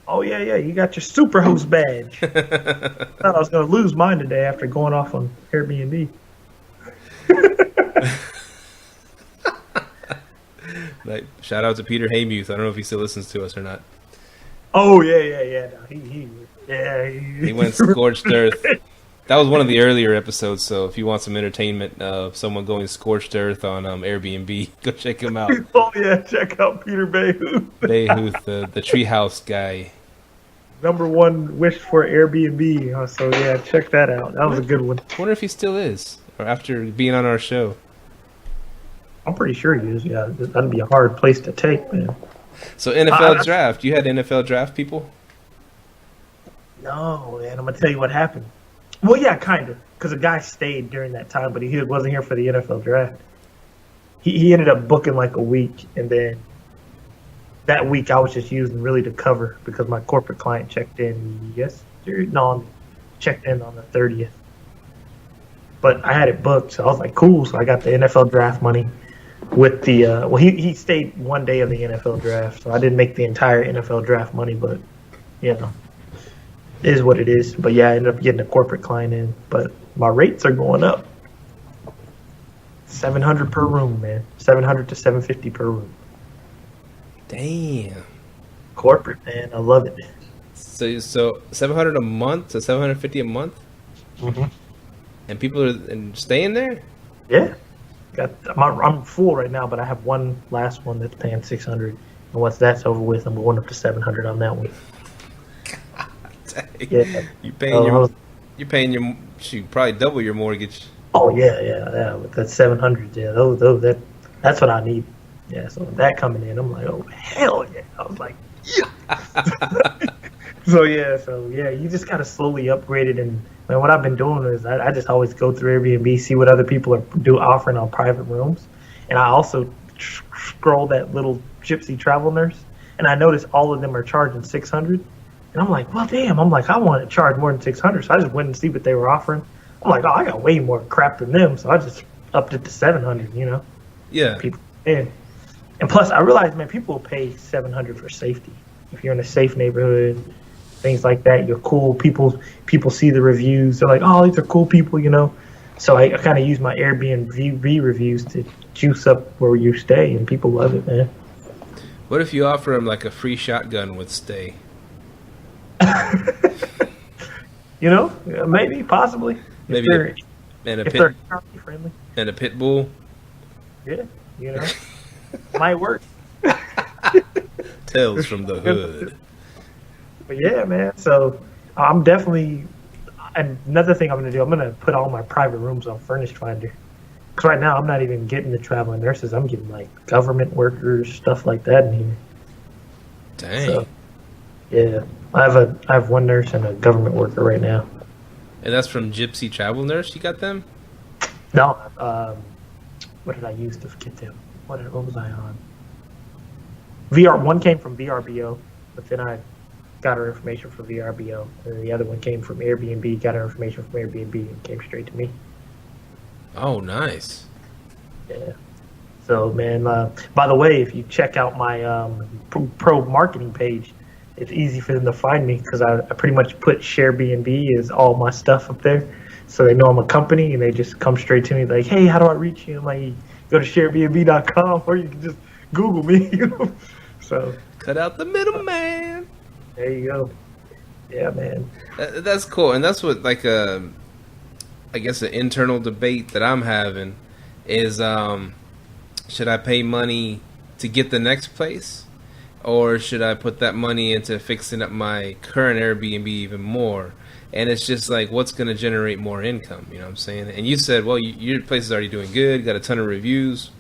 Oh, yeah. You got your super host badge. I thought I was going to lose mine today after going off on Airbnb. Like, shout out to Peter Haymuth. I don't know if he still listens to us or not. Oh yeah. No, he went scorched earth. That was one of the earlier episodes. So if you want some entertainment of someone going scorched earth on Airbnb, go check him out. Oh yeah, check out Peter Bayhuth. Bayhuth, the treehouse guy. #1 wished for Airbnb. So yeah, check that out. That was a good one. I wonder if he still is, or after being on our show. I'm pretty sure he is. Yeah, that'd be a hard place to take, man. So NFL draft. You had NFL draft people? No, man. I'm gonna tell you what happened. Well, yeah, kind of, because a guy stayed during that time, but he wasn't here for the NFL draft. He ended up booking like a week, and then that week I was just using really to cover because my corporate client checked in checked in on the 30th. But I had it booked, so I was like, cool. So I got the NFL draft money. With the he stayed one day of the NFL draft, so I didn't make the entire NFL draft money, but It is what it is. But yeah, I ended up getting a corporate client in. But my rates are going up. 700 per room, man. 700 to 750 per room. Damn. Corporate, man. I love it. So 700 a month to 750 a month? Mm-hmm. And people are staying there? Yeah. I'm full right now, but I have one last one that's paying 600. And once that's over with, I'm going up to 700 on that one. God dang. Yeah. You're paying your probably double your mortgage. Oh yeah. With that 700, yeah, that's what I need. Yeah, so that coming in, I'm like, oh hell yeah! I was like, yeah. So you just gotta slowly upgrade it. And man, what I've been doing is I just always go through Airbnb, see what other people are offering on private rooms, and I also scroll that little gypsy travel nurse, and I notice all of them are charging 600, and I'm like, well, damn! I'm like, I want to charge more than 600, so I just went and see what they were offering. I'm like, oh, I got way more crap than them, so I just upped it to 700. You know? Yeah. People, and plus, I realized, man, people will pay 700 for safety. If you're in a safe neighborhood, things like that, you're cool. People see the reviews. They're like, oh, these are cool people, you know? So I kind of use my Airbnb reviews to juice up where you stay, and people love it, man. What if you offer them like a free shotgun with stay? You know, maybe, possibly. Maybe if they're friendly. And a pit bull? Yeah, you know. Might work. Tales from the hood. But yeah, man. So I'm definitely. Another thing I'm going to do, I'm going to put all my private rooms on Furnished Finder. Because right now I'm not even getting the traveling nurses. I'm getting like government workers, stuff like that in here. Dang. So, yeah, I have one nurse and a government worker right now. And that's from Gypsy Travel Nurse. You got them? No. What did I use to get them? What was I on? One came from VRBO, but then I got her information from VRBO, and the other one came from Airbnb. Got her information from Airbnb and came straight to me. Oh, nice. Yeah. So, man, by the way, if you check out my pro marketing page, it's easy for them to find me because I pretty much put ShareBnB as all my stuff up there. So they know I'm a company, and they just come straight to me like, hey, how do I reach you? I'm like, go to sharebnb.com, or you can just Google me, you know? So cut out the middleman. There you go. Yeah, man. That's cool. And that's what, like, I guess an internal debate that I'm having is, should I pay money to get the next place? Or should I put that money into fixing up my current Airbnb even more? And it's just like, what's going to generate more income? You know what I'm saying? And you said, well, your place is already doing good, got a ton of reviews,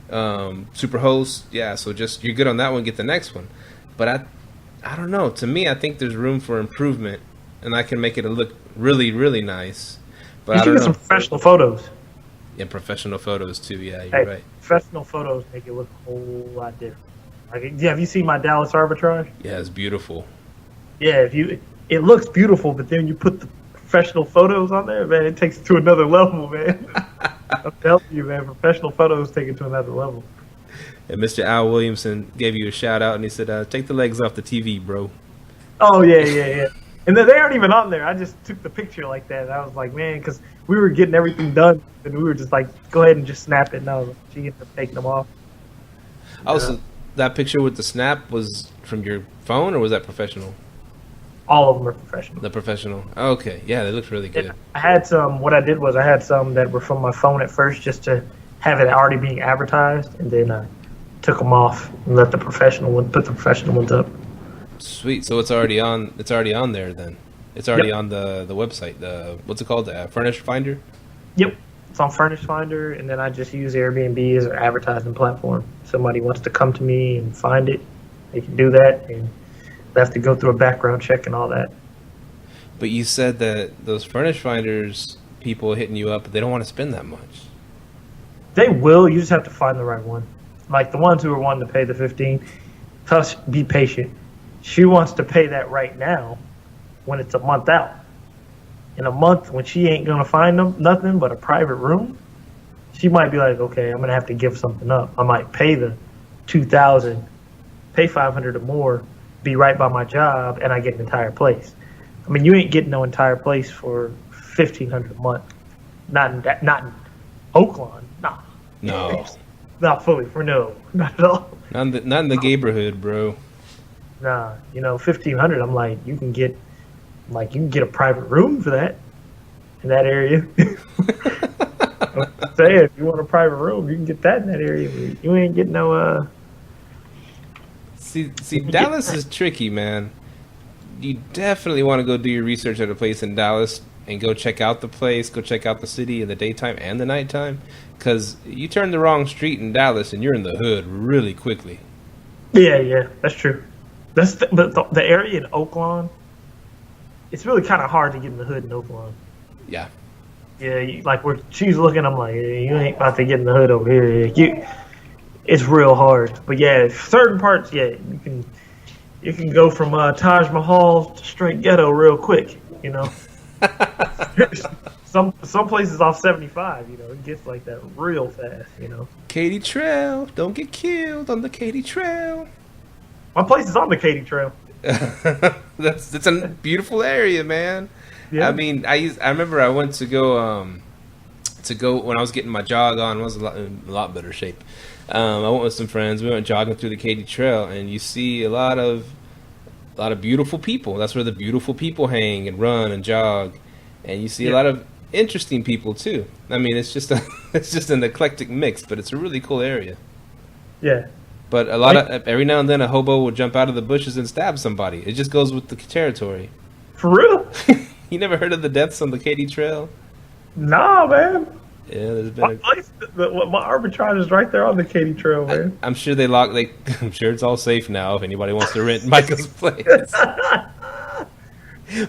super host. Yeah, so just you're good on that one, get the next one. But I don't know. To me, I think there's room for improvement, and I can make it look really, really nice. But I don't know. Some professional photos. Yeah, professional photos too. Yeah, you're right. Professional photos make it look a whole lot different. Like, yeah, have you seen my Dallas arbitrage? Yeah, it's beautiful. Yeah, it looks beautiful, but then you put the professional photos on there, man, it takes it to another level, man. I'm telling you, man, professional photos take it to another level. And Mr. Al Williamson gave you a shout out, and he said, take the legs off the TV, bro. Oh, yeah. And they aren't even on there. I just took the picture like that. I was like, man, because we were getting everything done, and we were just like, go ahead and just snap it. No, she ended up taking them off. Oh, so that picture with the snap was from your phone, or was that professional? All of them are professional. The professional. Okay. Yeah, they looked really good. Yeah, I had some, what I did was I had some that were from my phone at first just to have it already being advertised, and then I took them off and put the professional ones up. Sweet. So it's already on there then. It's already on the website. What's it called? The Furnished Finder? Yep. It's on Furnished Finder, and then I just use Airbnb as an advertising platform. Somebody wants to come to me and find it, they can do that, and they have to go through a background check and all that. But you said that those Furnished Finders people hitting you up, they don't want to spend that much. They will. You just have to find the right one. Like the ones who are wanting to pay the $15, plus be patient. She wants to pay that right now when it's a month out. In a month, when she ain't going to find nothing but a private room, she might be like, okay, I'm going to have to give something up. I might pay the $2,000, pay $500 or more, be right by my job, and I get an entire place. I mean, you ain't getting no entire place for $1,500 a month. Not in Oakland. Nah. No. Not fully. Not at all. Not in the neighborhood, bro. Nah. $1,500. I'm like, you can get a private room for that in that area. I'm saying, if you want a private room, you can get that in that area. You ain't getting no. See, Dallas is tricky, man. You definitely want to go do your research at a place in Dallas and go check out the place, go check out the city in the daytime and the nighttime, because you turn the wrong street in Dallas and you're in the hood really quickly. Yeah, that's true. But the area in Oakland, it's really kind of hard to get in the hood in Oakland. Yeah. Yeah, like where she's looking, I'm like, yeah, you ain't about to get in the hood over here. It's real hard. But yeah, certain parts, yeah, you can go from Taj Mahal to straight ghetto real quick. Some places off 75, it gets like that real fast. Katy Trail, don't get killed on the Katy Trail. My place is on the Katy Trail. That's a beautiful area, man. Yeah. I mean, I remember I went to go when I was getting my jog on. I was in a lot better shape. I went with some friends. We went jogging through the Katy Trail, and you see a lot of beautiful people. That's where the beautiful people hang and run and jog, and you see a lot of interesting people too. I mean, it's just an eclectic mix, but it's a really cool area. Yeah. But every now and then a hobo will jump out of the bushes and stab somebody. It just goes with the territory. For real? You never heard of the deaths on the Katy Trail? Nah, man. Yeah, there's been my arbitrage is right there on the Katy Trail, man. I'm sure I'm sure it's all safe now if anybody wants to rent Myka's place.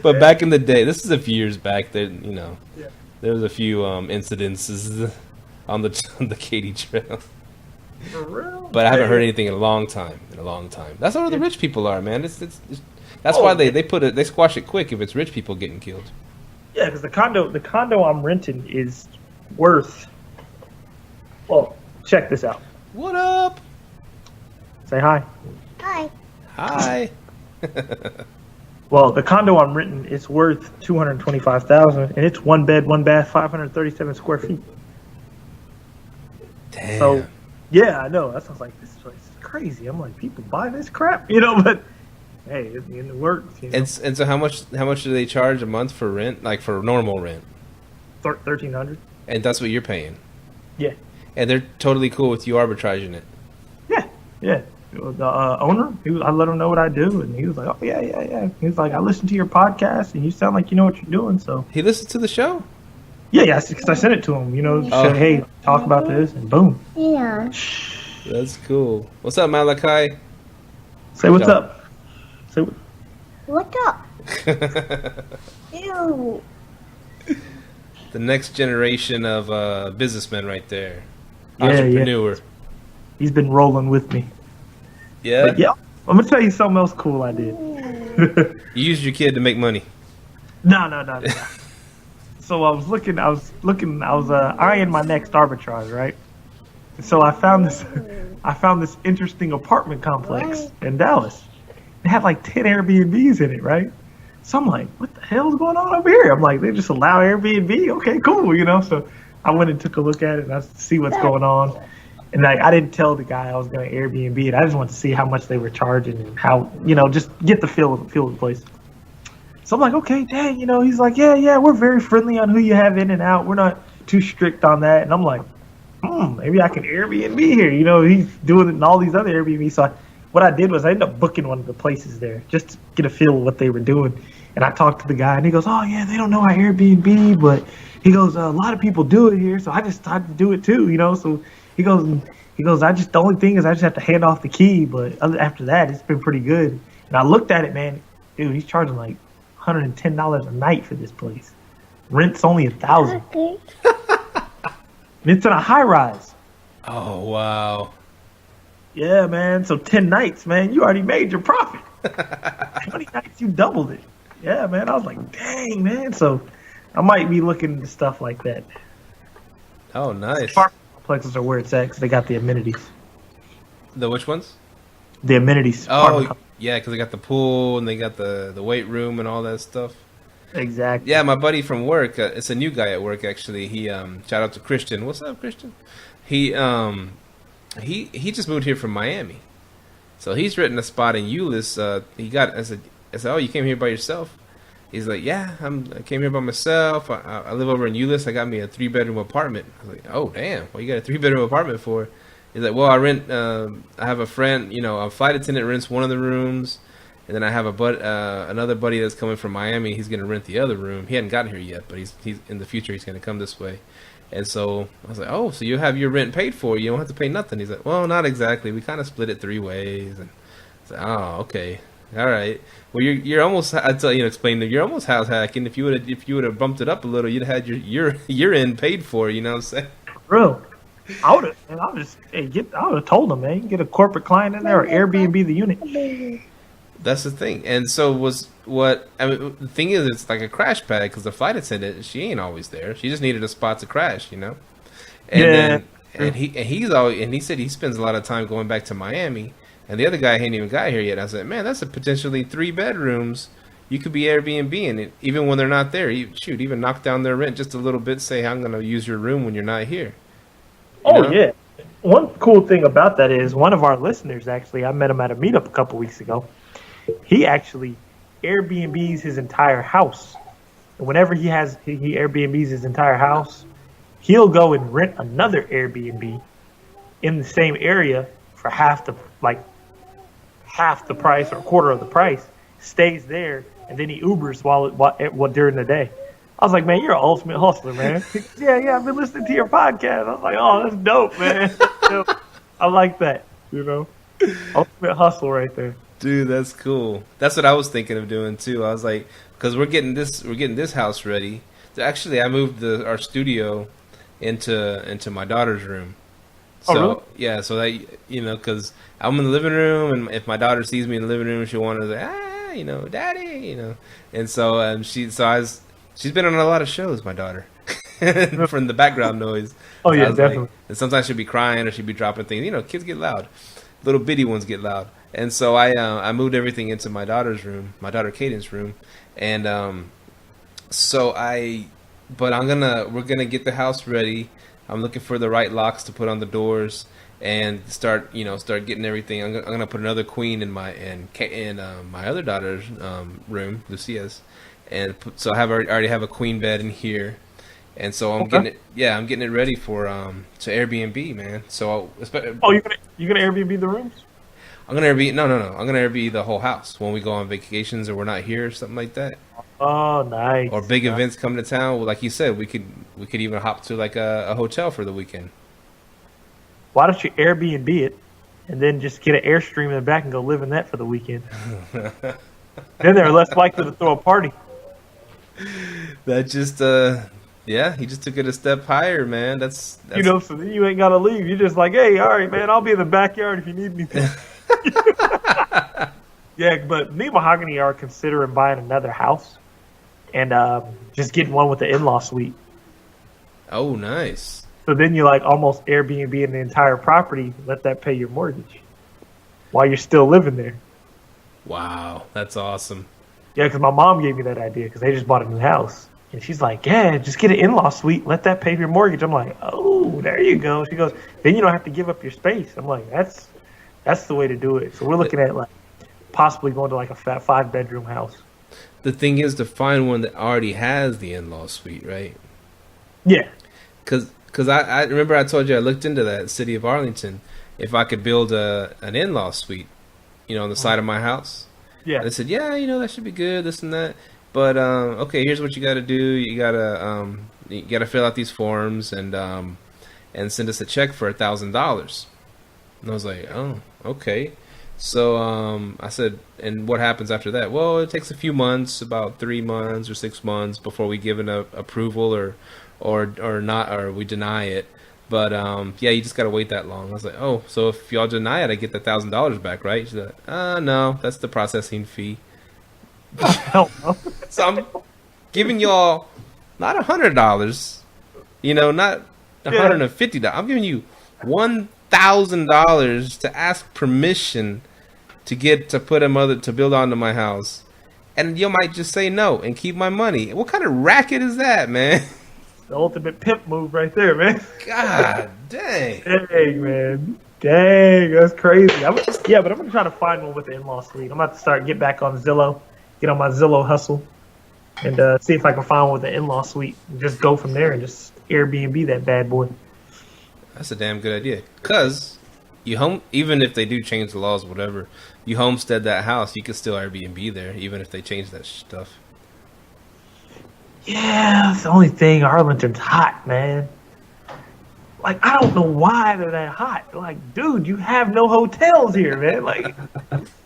But back in the day, this is a few years back, there was a few incidences on the Katy Trail. For real? But I haven't heard anything in a long time. That's how the rich people are, man. That's why they squash it quick if it's rich people getting killed. Yeah, because the condo I'm renting is worth. Well, check this out. What up? Say hi. Hi. Well, the condo I'm renting is worth $225,000, and it's 1 bed, 1 bath, 537 square feet. Damn. So, yeah, I know. That sounds like this place is crazy. I'm like, people buy this crap, but hey, it works. And so, how much do they charge a month for rent? Like for normal rent? $1,300. And that's what you're paying. Yeah. And they're totally cool with you arbitraging it. Yeah. The owner, I let him know what I do, and he was like, "Oh yeah." He was like, "I listened to your podcast, and you sound like you know what you're doing." So he listened to the show. Yeah, because I sent it to him. Said, "Hey, talk about this," and boom. Yeah. That's cool. What's up, Malachi? Say what's up. Say what's up. Ew. The next generation of businessmen, right there. Yeah, entrepreneur. Yeah. He's been rolling with me. Yeah. But yeah, I'm gonna tell you something else cool I did. You used your kid to make money. No. So I was eyeing my next arbitrage, right? So I found this interesting apartment complex in Dallas. It had like 10 Airbnbs in it, right? So I'm like, what the hell's going on over here? I'm like, they just allow Airbnb? Okay, cool, So I went and took a look at it and I see what's going on. And I didn't tell the guy I was going to Airbnb it. I just wanted to see how much they were charging and how, just get the feel of the place. So I'm like, okay, dang, he's like, yeah, we're very friendly on who you have in and out. We're not too strict on that. And I'm like, maybe I can Airbnb here. He's doing it in all these other Airbnbs. So what I did was I ended up booking one of the places there just to get a feel of what they were doing. And I talked to the guy and he goes, oh yeah, they don't know how Airbnb, but he goes, a lot of people do it here. So I just started to do it too, So he goes, the only thing is I just have to hand off the key. But after that, it's been pretty good. And I looked at it, man, dude, he's charging like $110 a night for this place. Rent's only $1,000. Okay. It's in a high rise. Oh wow. Yeah, man. So 10 nights, man, you already made your profit. 20 nights, you doubled it. Yeah, man. I was like, dang, man. So I might be looking into stuff like that. Oh, nice. Apartment complexes are where it's at because they got the amenities. The which ones? The amenities. Oh, yeah, because they got the pool and they got the weight room and all that stuff. Exactly. Yeah, my buddy from work, it's a new guy at work actually. He shout out to Christian. What's up, Christian? He just moved here from Miami. So he's renting a spot in Euless. I said, oh, you came here by yourself? He's like, yeah, I came here by myself. I live over in Euless. I got me a 3-bedroom apartment. I was like, oh, damn. What you got a 3-bedroom apartment for? He's like, well, I have a friend, a flight attendant rents one of the rooms. And then I have another buddy that's coming from Miami. He's going to rent the other room. He hadn't gotten here yet, but he's in the future, he's going to come this way. And so I was like, oh, so you have your rent paid for. You don't have to pay nothing. He's like, well, not exactly. We kind of split it 3 ways. And I was like, oh, okay. All right. Well, you're almost. I tell you, explain that you're almost house hacking. If you would have bumped it up a little, you'd have had your end paid for. You know what I'm saying? Bro, I would have told them, man, get a corporate client in there or Airbnb the unit. That's the thing. And so the thing is, it's like a crash pad because the flight attendant, she ain't always there. She just needed a spot to crash, And then he said he spends a lot of time going back to Miami. And the other guy hadn't even got here yet. I said, man, that's a potentially 3 bedrooms. You could be Airbnb in it, even when they're not there. Even knock down their rent just a little bit. Say, I'm going to use your room when you're not here. Yeah. One cool thing about that is one of our listeners, actually, I met him at a meetup a couple weeks ago. He actually Airbnbs his entire house. And whenever he Airbnbs his entire house, he'll go and rent another Airbnb in the same area for half the price or a quarter of the price, stays there, and then he Ubers while during the day. I was like, man, you're an ultimate hustler, man. yeah, I've been listening to your podcast. I was like, oh, that's dope, man. Dope. I like that, ultimate hustle right there. Dude, that's cool. That's what I was thinking of doing too. I was like, because we're getting this house ready. Actually, I moved our studio into my daughter's room. So really? Yeah, so that because I'm in the living room, and if my daughter sees me in the living room, she'll want to say, daddy, And so she's been on a lot of shows, my daughter, from the background noise. Oh yeah, definitely. And sometimes she'll be crying or she'll be dropping things. Kids get loud, little bitty ones get loud. And so I moved everything into my daughter's room, my daughter Caden's room, and we're gonna get the house ready. I'm looking for the right locks to put on the doors and start getting everything. I'm gonna put another queen in my other daughter's room, Lucia's, and so I already have a queen bed in here, and so I'm getting it ready for to Airbnb, man. So you're gonna Airbnb the rooms? I'm gonna Airbnb. No. I'm gonna Airbnb the whole house when we go on vacations or we're not here or something like that. Oh, nice. Or big events come to town. Well, like you said, we could even hop to like a hotel for the weekend. Why don't you Airbnb it and then just get an Airstream in the back and go live in that for the weekend? Then they're less likely to throw a party. That just he just took it a step higher, man. That's so then you ain't gotta leave. You're just like, hey, all right, man, I'll be in the backyard if you need anything. Yeah, but me and Mahogany are considering buying another house and just getting one with the in-law suite. Oh, nice. So then you almost Airbnb in the entire property, let that pay your mortgage while you're still living there. Wow, that's awesome. Yeah, because my mom gave me that idea because they just bought a new house. And she's like, yeah, just get an in-law suite, let that pay your mortgage. I'm like, oh, there you go. She goes, then you don't have to give up your space. I'm like, that's the way to do it. So we're looking at possibly going to a 5-bedroom house. The thing is to find one that already has the in-law suite, right? Yeah. Because I remember I told you I looked into that city of Arlington, if I could build an in-law suite, on the side of my house. Yeah. And they said, yeah, that should be good, this and that. But okay, here's what you got to do. You gotta fill out these forms and send us a check for $1,000. And I was like, oh, okay. So I said, and what happens after that? Well, it takes a few months, about 3 months or 6 months before we give an approval or not, or we deny it. But you just gotta wait that long. I was like, oh, so if y'all deny it, I get the $1,000 back, right? She's like, no, that's the processing fee. Hell no. So I'm giving y'all not $100, not $150. I'm giving you $1,000 to ask permission to build onto my house, and you might just say no and keep my money. What kind of racket is that, man? The ultimate pimp move right there, man. God dang. Dang, man. Dang, that's crazy. But I'm gonna try to find one with the in-law suite. I'm about to get back on Zillow, get on my Zillow hustle, and see if I can find one with the in-law suite. And just go from there and just Airbnb that bad boy. That's a damn good idea. Cause even if they do change the laws, whatever, you homestead that house, you can still Airbnb there, even if they change that stuff. Yeah, that's the only thing. Arlington's hot, man. Like, I don't know why they're that hot. Like, dude, you have no hotels here, man. Like,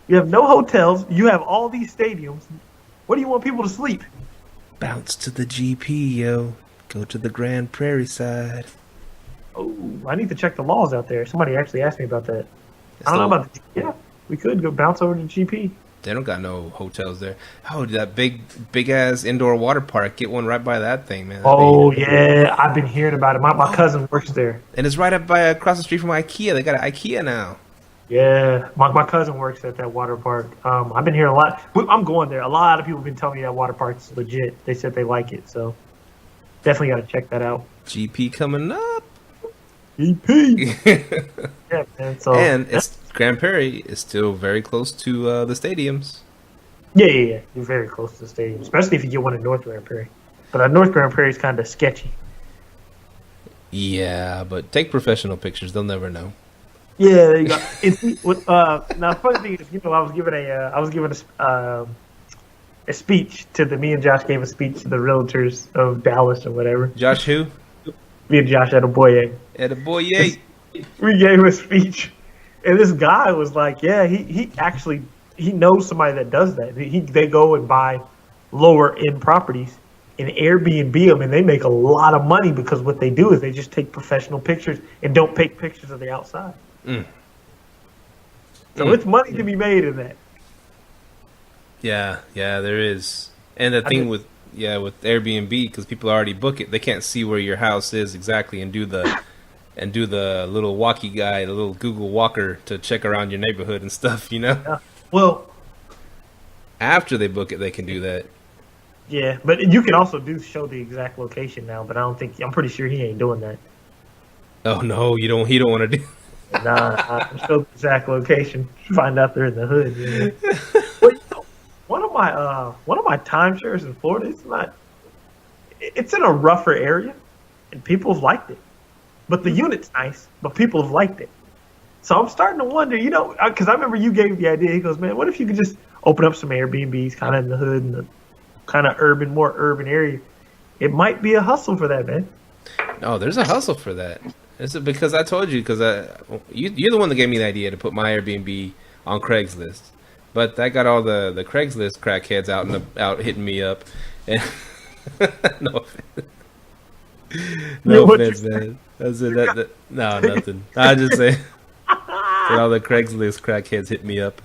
you have no hotels. You have all these stadiums. Where do you want people to sleep? Bounce to the GP, yo. Go to the Grand Prairie side. Oh, I need to check the laws out there. Somebody actually asked me about that. I don't know about the... Yeah, we could go bounce over to GP. They don't got no hotels there. Oh, that big ass indoor water park. Get one right by that thing, man. Yeah, I've been hearing about it. My cousin works there. And it's right up by across the street from IKEA. They got an IKEA now. Yeah, my cousin works at that water park. I've been hearing a lot. I'm going there. A lot of people have been telling me that water park's legit. They said they like it, so definitely got to check that out. GP coming up. GP. Yeah, man. So it's Grand Prairie is still very close to the stadiums. Yeah. You're very close to the stadium, especially if you get one in North Grand Prairie. But North Grand Prairie is kind of sketchy. Yeah, but take professional pictures. They'll never know. Yeah, there you go. Now, the funny thing is, I was given a speech me and Josh gave a speech to the realtors of Dallas or whatever. Josh who? Me and Josh at a boy. We gave a speech, and this guy was like, "Yeah, he actually knows somebody that does that. They go and buy lower end properties and Airbnb them, and they make a lot of money because what they do is they just take professional pictures and don't take pictures of the outside. So it's money to be made in that. Yeah, there is. And the thing with Airbnb, because people already book it, they can't see where your house is exactly and do the little walkie guy, the little Google Walker to check around your neighborhood and stuff, you know? Yeah. Well, after they book it, they can do that. Yeah, but you can also show the exact location now, but I'm pretty sure he ain't doing that. Oh no, he don't want to do. Nah, I show the exact location. Find out they're in the hood. Yeah. But one of my timeshares in Florida, it's in a rougher area, and people have liked it. But the unit's nice, but people have liked it. So I'm starting to wonder, because I remember you gave the idea. He goes, man, what if you could just open up some Airbnbs kind of in the hood and the kind of more urban area? It might be a hustle for that, man. No, there's a hustle for that. It's because I told you, because you're the one that gave me the idea to put my Airbnb on Craigslist. But I got all the Craigslist crackheads out hitting me up. And no offense, man. No, nothing. I just say all the Craigslist crackheads hit me up.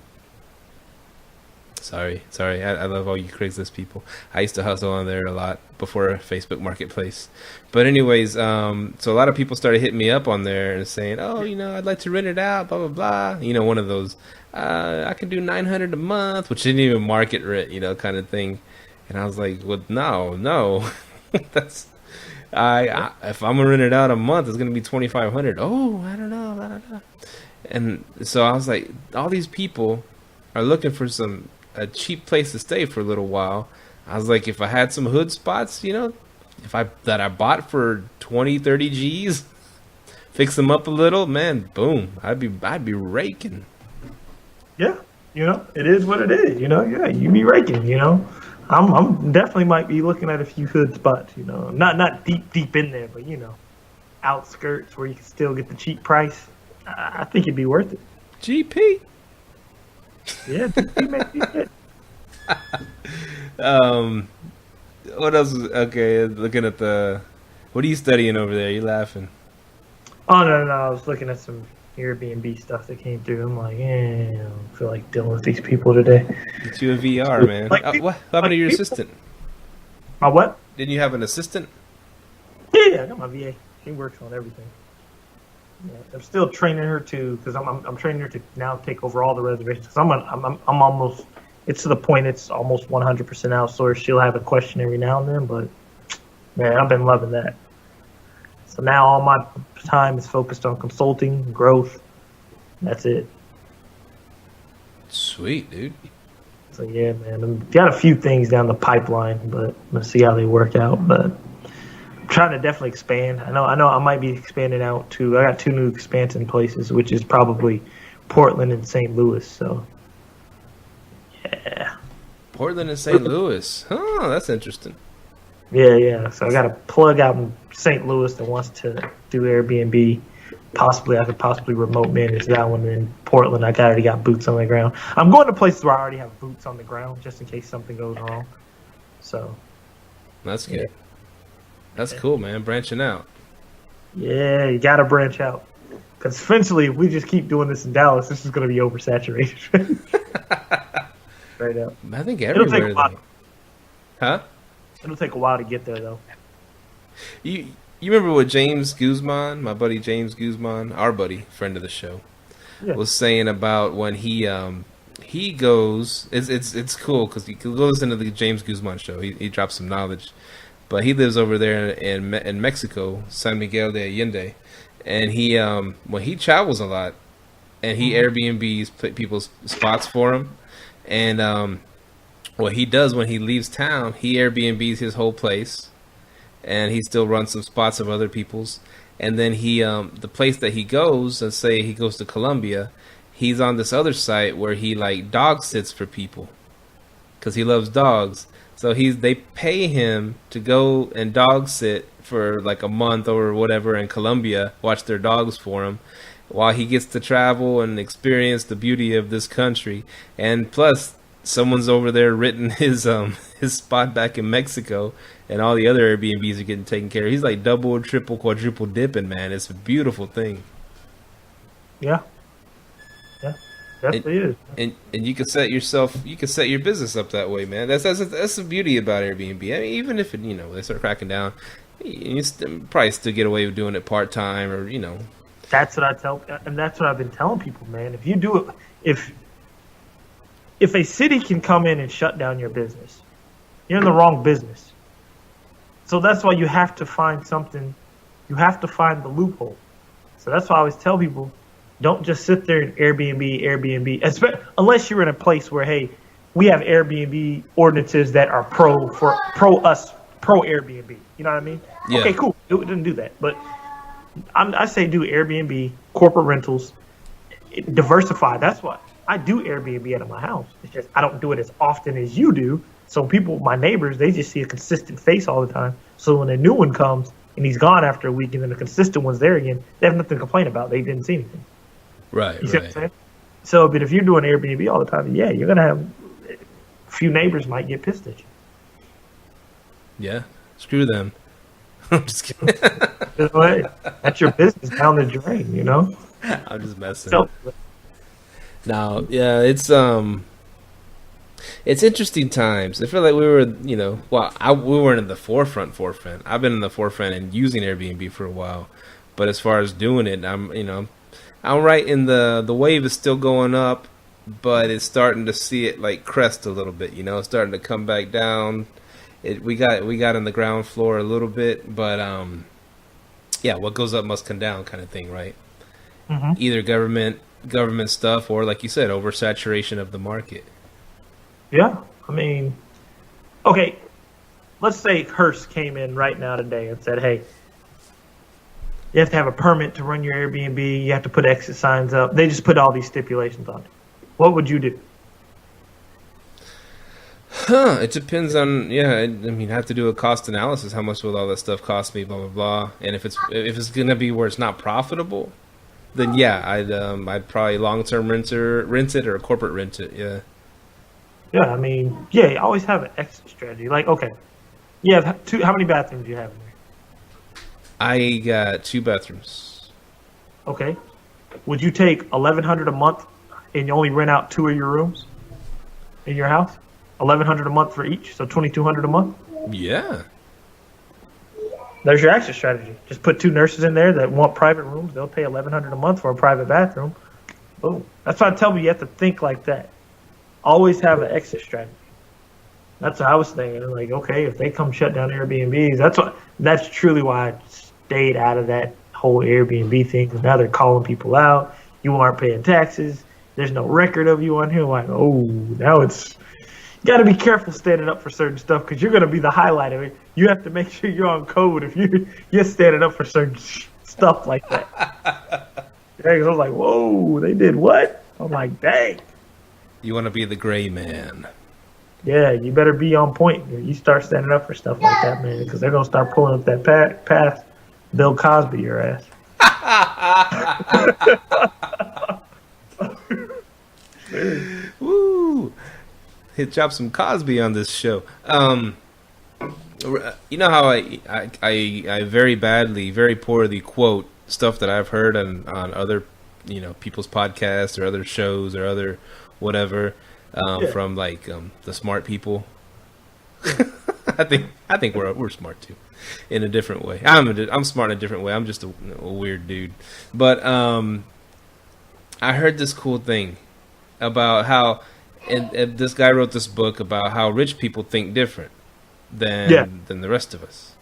Sorry. I love all you Craigslist people. I used to hustle on there a lot before Facebook Marketplace. But anyways, so a lot of people started hitting me up on there and saying, oh, I'd like to rent it out, blah, blah, blah. One of those, I can do $900 a month, which didn't even market rent, kind of thing. And I was like, well, no. That's, if I'm going to rent it out a month, it's going to be $2,500. Oh, I don't know. And so I was like, all these people are looking for a cheap place to stay for a little while. I was like, if I had some hood spots, that I bought for 20, 30 G's, fix them up a little, man, boom, I'd be raking. Yeah, it is what it is. Yeah, you be raking. I'm definitely might be looking at a few hood spots. Not deep in there, but outskirts where you can still get the cheap price. I think it'd be worth it. GP. Yeah, GP may be good. What else? Okay, looking at what are you studying over there? You laughing? Oh no! I was looking at some Airbnb stuff that came through. I'm like, I don't feel like dealing with these people today. Get you a VR, man. What happened to your assistant? My what? Didn't you have an assistant? Yeah, I got my VA. She works on everything. Yeah, I'm still training her because I'm training her to now take over all the reservations. Because I'm almost it's to the point it's almost 100% outsourced. She'll have a question every now and then, but man, I've been loving that. So now all my time is focused on consulting, growth. That's it. Sweet, dude. So yeah, man, I've got a few things down the pipeline, but let's see how they work out. But I'm trying to definitely expand. I know I might be expanding out to. I got 2 new expansion places, which is probably Portland and St. Louis. So yeah, Portland and St. Louis. Oh, that's interesting. yeah. So I got a plug out in St. Louis that wants to do Airbnb. I could possibly remote manage that one. In Portland, I already got boots on the ground. I'm going to places where I already have boots on the ground, just in case something goes wrong. So That's good. Yeah. That's cool, man. Branching out. yeah, you got to branch out. Because eventually, if we just keep doing this in Dallas, this is going to be oversaturated. Straight up. I think It'll take everywhere. a while. Huh? It'll take a while to get there, though. You remember what James Guzman, my buddy James Guzman, our buddy, friend of the show, was saying about when he goes. It's cool because you can go listen to the James Guzman show. He drops some knowledge, but he lives over there in Mexico, San Miguel de Allende, and he when he travels a lot, and he Airbnbs people's spots for him, and what he does when he leaves town, he Airbnbs his whole place. And he still runs some spots of other people's. And then he, the place that he goes, let's say he goes to Colombia, he's on this other site where he like dog sits for people, because he loves dogs. So they pay him to go and dog sit for like a month or whatever in Colombia, watch their dogs for him, while he gets to travel and experience the beauty of this country. And plus, someone's over there written his spot back in Mexico, and all the other Airbnbs are getting taken care of. He's like double, triple, quadruple dipping, man. It's a beautiful thing. Yeah, definitely is. And you can set your business up that way, man. That's the beauty about Airbnb. I mean, even if they start cracking down, you probably still get away with doing it part time, or That's what I tell, and that's what I've been telling people, man. If you do it, if a city can come in and shut down your business, you're in the wrong business. So that's why you have to find something. You have to find the loophole. So that's why I always tell people, don't just sit there and Airbnb, unless you're in a place where, hey, we have Airbnb ordinances that are pro Airbnb. You know what I mean? Yeah. Okay, cool. It didn't do that, but I say do Airbnb, corporate rentals, diversify. That's why I do Airbnb out of my house. It's just I don't do it as often as you do. So people, my neighbors, they just see a consistent face all the time. So when a new one comes and he's gone after a week and then the consistent one's there again, they have nothing to complain about. They didn't see anything. Right. You see what I'm saying? So, but if you're doing Airbnb all the time, yeah, you're going to have a few neighbors might get pissed at you. Yeah. Screw them. I'm just kidding. That's your business down the drain, I'm just messing. So, No, yeah, it's interesting times. I feel like we were, we weren't in the forefront. I've been in the forefront and using Airbnb for a while, but as far as doing it, I'm right in the wave is still going up, but it's starting to see it like crest a little bit. It's starting to come back down. We got on the ground floor a little bit, but yeah, what goes up must come down, kind of thing, right? mm-hmm. Either government stuff, or like you said, oversaturation of the market. Yeah, I mean, okay, let's say Hearst came in right now today and said, hey, you have to have a permit to run your Airbnb, you have to put exit signs up. They just put all these stipulations on it. What would you do? It depends on, I have to do a cost analysis. How much will all that stuff cost me, blah, blah, blah. And if it's going to be where it's not profitable, then yeah, I'd probably long-term rent it, or corporate rent it, yeah. Yeah, I mean, you always have an exit strategy. Like, okay, you have how many bathrooms do you have in there? I got 2 bathrooms. Okay. Would you take $1,100 a month and you only rent out 2 of your rooms in your house? $1,100 a month for each, so $2,200 a month? Yeah. There's your exit strategy. Just put 2 nurses in there that want private rooms. They'll pay $1,100 a month for a private bathroom. Boom. That's why I tell you have to think like that. always have an exit strategy. That's what I was thinking. Like, okay, if they come shut down Airbnbs, that's truly why I stayed out of that whole Airbnb thing. Because now they're calling people out. You aren't paying taxes. There's no record of you on here. Like, oh, now it's you got to be careful standing up for certain stuff because you're going to be the highlight of it. You have to make sure you're on code if you're standing up for certain stuff like that. Yeah, I was like, whoa, they did what? I'm like, dang. You want to be the gray man. Yeah, you better be on point. You start standing up for stuff like that, man, because they're going to start pulling up that path, Bill Cosby your ass. Woo! Drop some Cosby on this show. You know how I very badly, very poorly quote stuff that I've heard on other, people's podcasts or other shows or other whatever from like the smart people. I think we're smart too, in a different way. I'm smart in a different way. I'm just a weird dude. But I heard this cool thing about how. And this guy wrote this book about how rich people think different than the rest of us.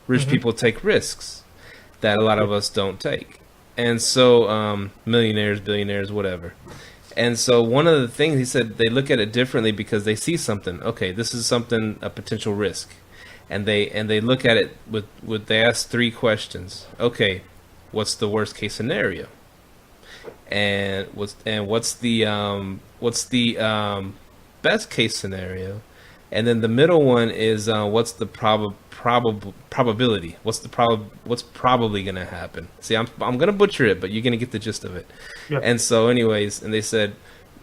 Rich people take risks that a lot of us don't take. And so millionaires, billionaires, whatever. And so one of the things he said, they look at it differently because they see something. Okay, this is something, a potential risk. And they look at it they ask 3 questions. Okay, what's the worst case scenario? And what's the best case scenario, and then the middle one is what's the probability? What's probably going to happen? See, I'm going to butcher it, but you're going to get the gist of it. Yeah. And so, anyways, and they said,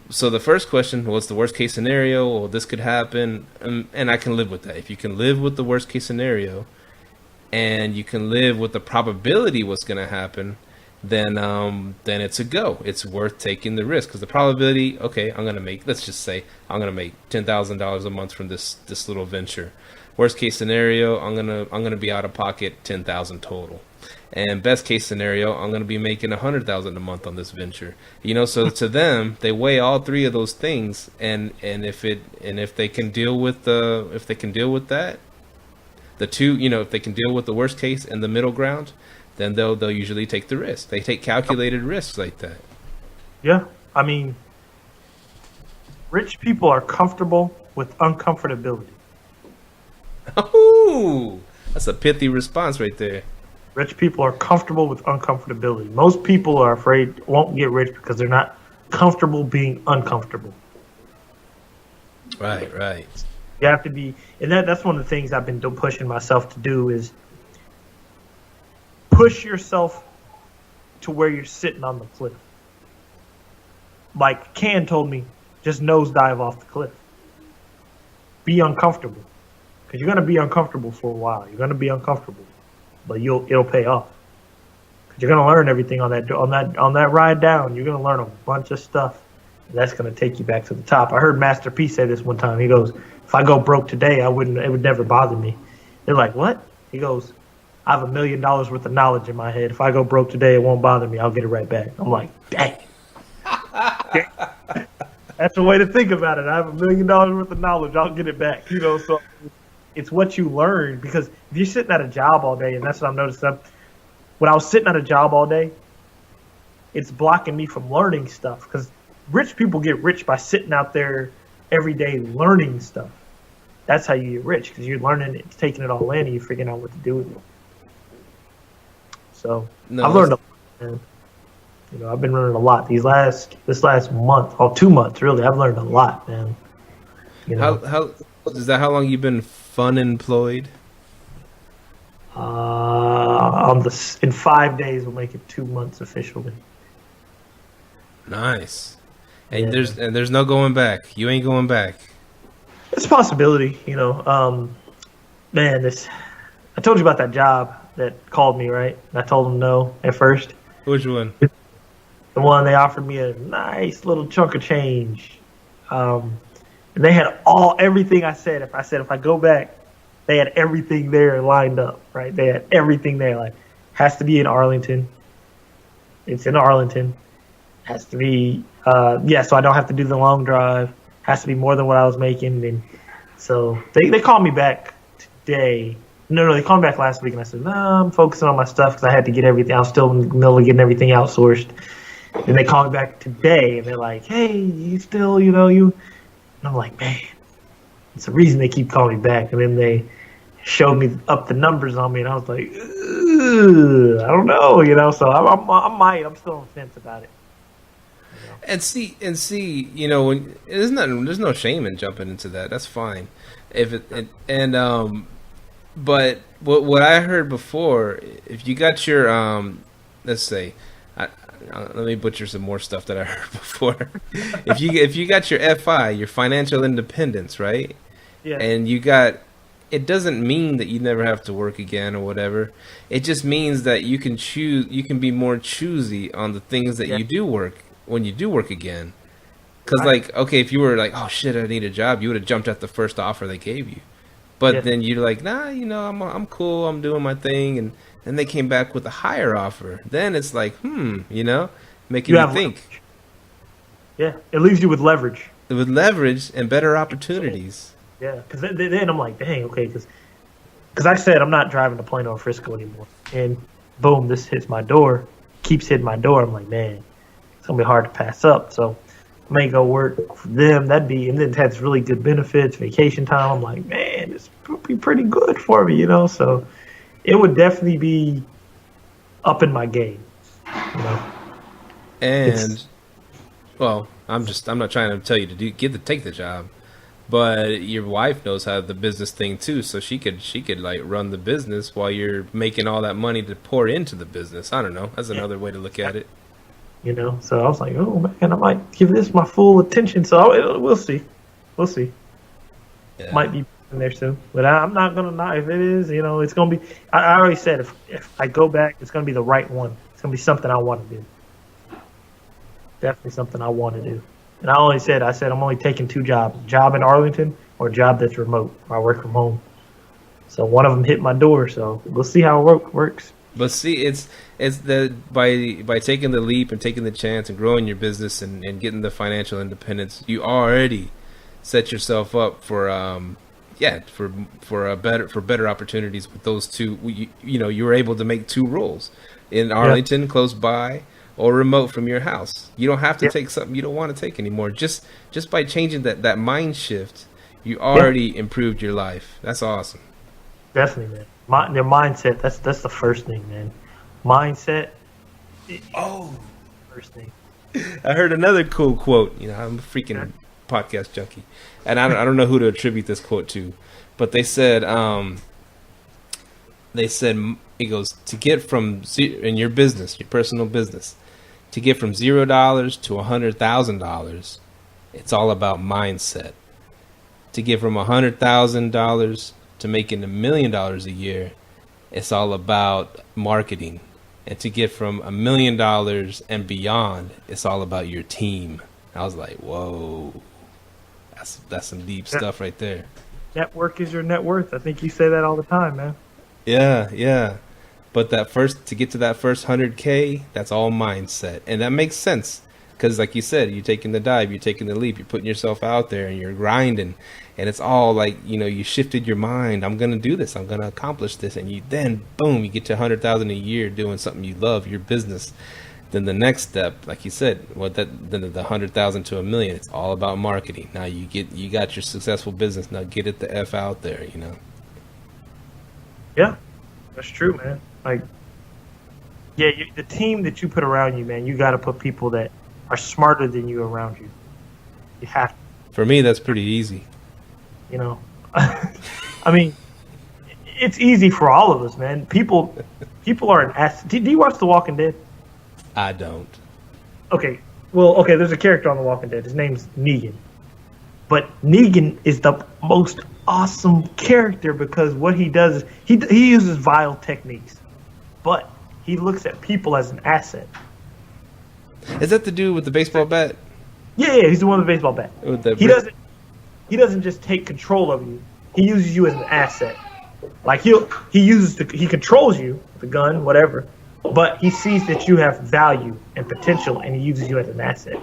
so the first question, what's the worst case scenario? Well, this could happen, and I can live with that. If you can live with the worst case scenario, and you can live with the probability what's going to happen, then it's a go. It's worth taking the risk because the probability. Okay, let's just say I'm gonna make $10,000 a month from this little venture. Worst case scenario, I'm gonna be out of pocket $10,000 total, and best case scenario, I'm gonna be making $100,000 a month on this venture. So to them, they weigh all 3 of those things, and if they can deal with that, the two, if they can deal with the worst case and the middle ground, then they'll usually take the risk. They take calculated risks like that. Yeah, I mean, rich people are comfortable with uncomfortability. Oh, that's a pithy response right there. Rich people are comfortable with uncomfortability. Most people are afraid won't get rich because they're not comfortable being uncomfortable. Right. You have to be, and that's one of the things I've been pushing myself to do is push yourself to where you're sitting on the cliff. Like Can told me, just nosedive off the cliff. Be uncomfortable. Because you're going to be uncomfortable for a while. You're going to be uncomfortable. But it'll pay off. Because you're going to learn everything on that ride down. You're going to learn a bunch of stuff. And that's going to take you back to the top. I heard Master P say this one time. He goes, if I go broke today, it would never bother me. They're like, what? He goes, I have $1 million worth of knowledge in my head. If I go broke today, it won't bother me. I'll get it right back. I'm like, dang. That's a way to think about it. I have $1 million worth of knowledge. I'll get it back. So it's what you learn. Because if you're sitting at a job all day, and that's what I'm noticing. When I was sitting at a job all day, it's blocking me from learning stuff. Because rich people get rich by sitting out there every day learning stuff. That's how you get rich. Because you're learning it, taking it all in, and you're figuring out what to do with it. So I've learned a lot, man. I've been learning a lot this last month, or 2 months really. I've learned a lot, man. How is that? How long you been fun employed? In 5 days we'll make it 2 months officially. Nice. And there's no going back. You ain't going back. It's a possibility, man. I told you about that job that called me, right? And I told them no at first. Which one? The one they offered me a nice little chunk of change. And they had everything I said. If I go back, they had everything there lined up, right? They had everything there. Like, has to be in Arlington. It's in Arlington. Has to be, so I don't have to do the long drive. has to be more than what I was making. And so they called me back today. No, they called me back last week, and I said, no, I'm focusing on my stuff because I had to get everything. I was still in the middle of getting everything outsourced. And they called me back today, and they're like, hey, you still, you. And I'm like, man, it's the reason they keep calling me back. And then they showed me up the numbers on me, and I was like, I don't know, so I'm still on the fence about it. And see, when there's no shame in jumping into that. That's fine. But what I heard before, if you got your let's say, let me butcher some more stuff that I heard before. if you got your FI, your financial independence, right? Yeah. And it doesn't mean that you never have to work again or whatever. It just means that you can choose. You can be more choosy on the things that you do work when you do work again. Because okay, if you were like, oh shit, I need a job, you would have jumped at the first offer they gave you. But then you're like, nah, I'm cool, I'm doing my thing, and then they came back with a higher offer. Then it's like, making you think. Leverage. Yeah, it leaves you with leverage. With leverage and better opportunities. Yeah, because then I'm like, dang, okay, because I said I'm not driving to Plano or Frisco anymore, and boom, this hits my door, keeps hitting my door. I'm like, man, it's gonna be hard to pass up. So I may go work for them. And then it has really good benefits, vacation time. I'm like, man, this would be pretty good for me, So it would definitely be up in my game, And well, I'm not trying to tell you to take the job, but your wife knows how the business thing too, so she could like run the business while you're making all that money to pour into the business. I don't know. That's another way to look at it. So I was like, oh man, I might give this my full attention. So we'll see. Yeah. Might be in there soon, but I'm not gonna not. If it is, it's gonna be. I already said if I go back, it's gonna be the right one. It's gonna be something I want to do. Definitely something I want to do. And I said I'm only taking 2 jobs: job in Arlington or a job that's remote, where I work from home. So one of them hit my door. So we'll see how it works. But see, it's by taking the leap and taking the chance and growing your business and getting the financial independence, you already set yourself up for better opportunities with those two. You were able to make 2 roles in Arlington, close by, or remote from your house. You don't have to take something you don't want to take anymore. Just by changing that mind shift, you already improved your life. That's awesome. Definitely, man. Their mindset, that's the first thing, man. Mindset. First thing. I heard another cool quote. I'm a freaking podcast junkie, and I don't know who to attribute this quote to, but they said it goes to get from in your business, your personal business, to get from $0 to $100,000. It's all about mindset. To get from $100,000 to making $1 million a year, it's all about marketing. And to get from $1 million and beyond, it's all about your team. I was like, whoa, that's some deep stuff right there. Network is your net worth. I think you say that all the time, man. Yeah. But to get to that first 100K, that's all mindset. And that makes sense. Because like you said, you're taking the dive, you're taking the leap, you're putting yourself out there and you're grinding. And it's all like, you shifted your mind. I'm going to do this. I'm going to accomplish this. And you then, boom, you get to $100,000 a year doing something you love, your business. Then the next step, like you said, then the 100,000 to $1 million, it's all about marketing. Now you got your successful business. Now get it the F out there, Yeah, that's true, man. Like, the team that you put around you, man, you got to put people that are smarter than you around you. You have to. For me, that's pretty easy. I mean, it's easy for all of us, man. People are an asset. Do you watch The Walking Dead? I don't. Okay. Well, there's a character on The Walking Dead. His name's Negan. But Negan is the most awesome character because what he does is he uses vile techniques, but he looks at people as an asset. Is that the dude with the baseball bat? Yeah, he's the one with the baseball bat. He doesn't just take control of you. He uses you as an asset. Like he controls you with a gun, whatever, but he sees that you have value and potential, and he uses you as an asset.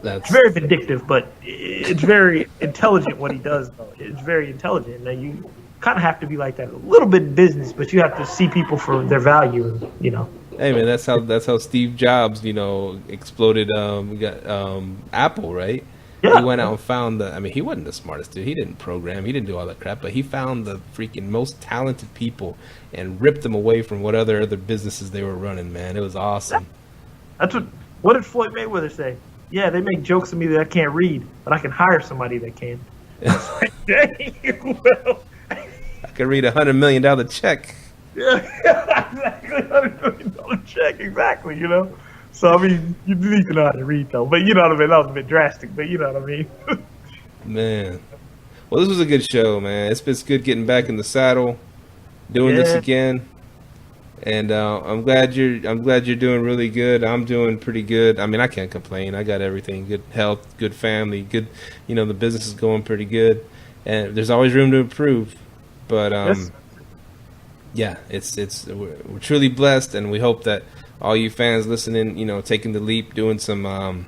It's very vindictive, but it's very intelligent what he does, though. It's very intelligent. Now, you kind of have to be like that a little bit in business, but you have to see people for their value, you know. Hey man, that's how Steve Jobs, exploded. We got Apple, right? Yeah. He went out and found he wasn't the smartest dude. He didn't program. He didn't do all that crap. But he found the freaking most talented people and ripped them away from what other businesses they were running. Man, it was awesome. That's what did Floyd Mayweather say? Yeah, they make jokes of me that I can't read, but I can hire somebody that can. Well, I could read $100 million check. Yeah, exactly. $100 million check, exactly. So I mean, you need to know how to read, though. But you know what I mean. That was a bit drastic, but you know what I mean. Man, well, this was a good show, man. It's good getting back in the saddle, doing this again, and I'm glad you're doing really good. I'm doing pretty good. I mean, I can't complain. I got everything: good health, good family, good. The business is going pretty good, and there's always room to improve. But yeah, we're truly blessed, and we hope that all you fans listening, taking the leap, doing some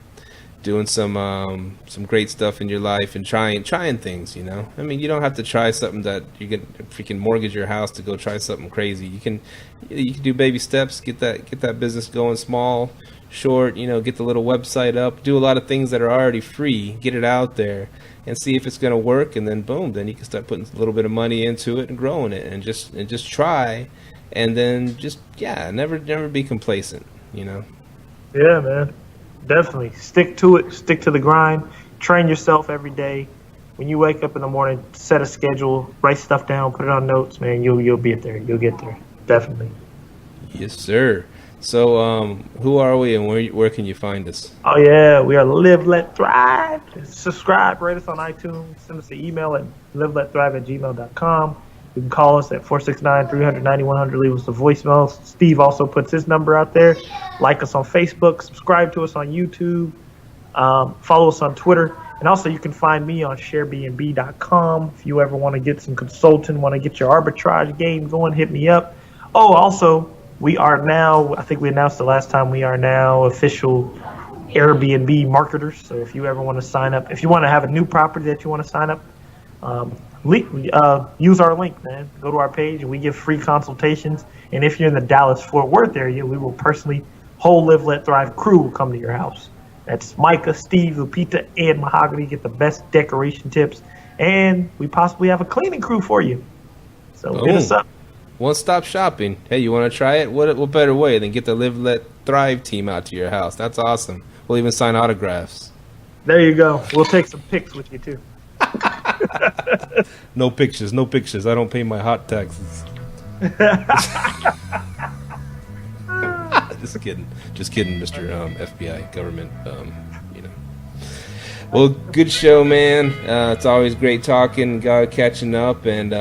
great stuff in your life and trying things. I mean, you don't have to try something that you can freaking mortgage your house to go try something crazy. You can do baby steps, get that business going small, short. Get the little website up, do a lot of things that are already free, get it out there, and see if it's going to work, and then boom, then you can start putting a little bit of money into it and growing it, and just try, and then never be complacent. Yeah, man, definitely stick to it, stick to the grind, train yourself every day. When you wake up in the morning, set a schedule, write stuff down, put it on notes, man. You'll get there. You'll get there, definitely. Yes, sir. So, who are we, and where can you find us? Oh, yeah, we are Live Let Thrive. Subscribe, rate us on iTunes, send us an email at liveletthrive@gmail.com. You can call us at 469-300-9100, leave us a voicemail. Steve also puts his number out there. Like us on Facebook, subscribe to us on YouTube, follow us on Twitter, and also you can find me on sharebnb.com. If you ever want to get some consulting, want to get your arbitrage game going, hit me up. Oh, also, we are now, I think we announced the last time, we are now official Airbnb marketers. So if you ever want to sign up, if you want to have a new property that you want to sign up, use our link, man. Go to our page, and we give free consultations. And if you're in the Dallas-Fort Worth area, we will personally, whole Live Let Thrive crew will come to your house. That's Myka, Steve, Lupita, and Mahogany. Get the best decoration tips. And we possibly have a cleaning crew for you. So hit us up. One-stop shopping. Hey, you want to try it? What better way than get the Live Let Thrive team out to your house? That's awesome. We'll even sign autographs. There you go. We'll take some pics with you, too. No pictures. I don't pay my hot taxes. Just kidding, Mr. FBI government. Well, good show, man. It's always great talking, catching up, and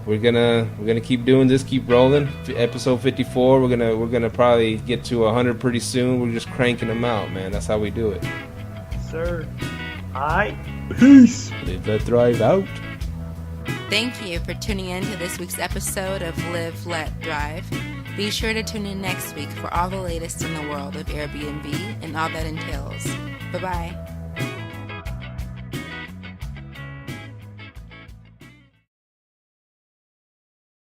we're gonna keep doing this, keep rolling. Episode 54, we're gonna probably get to 100 pretty soon. We're just cranking them out, man. That's how we do it. Sir. All right. Peace. Live Let Thrive out. Thank you for tuning in to this week's episode of Live Let Thrive. Be sure to tune in next week for all the latest in the world of Airbnb and all that entails. Bye-bye.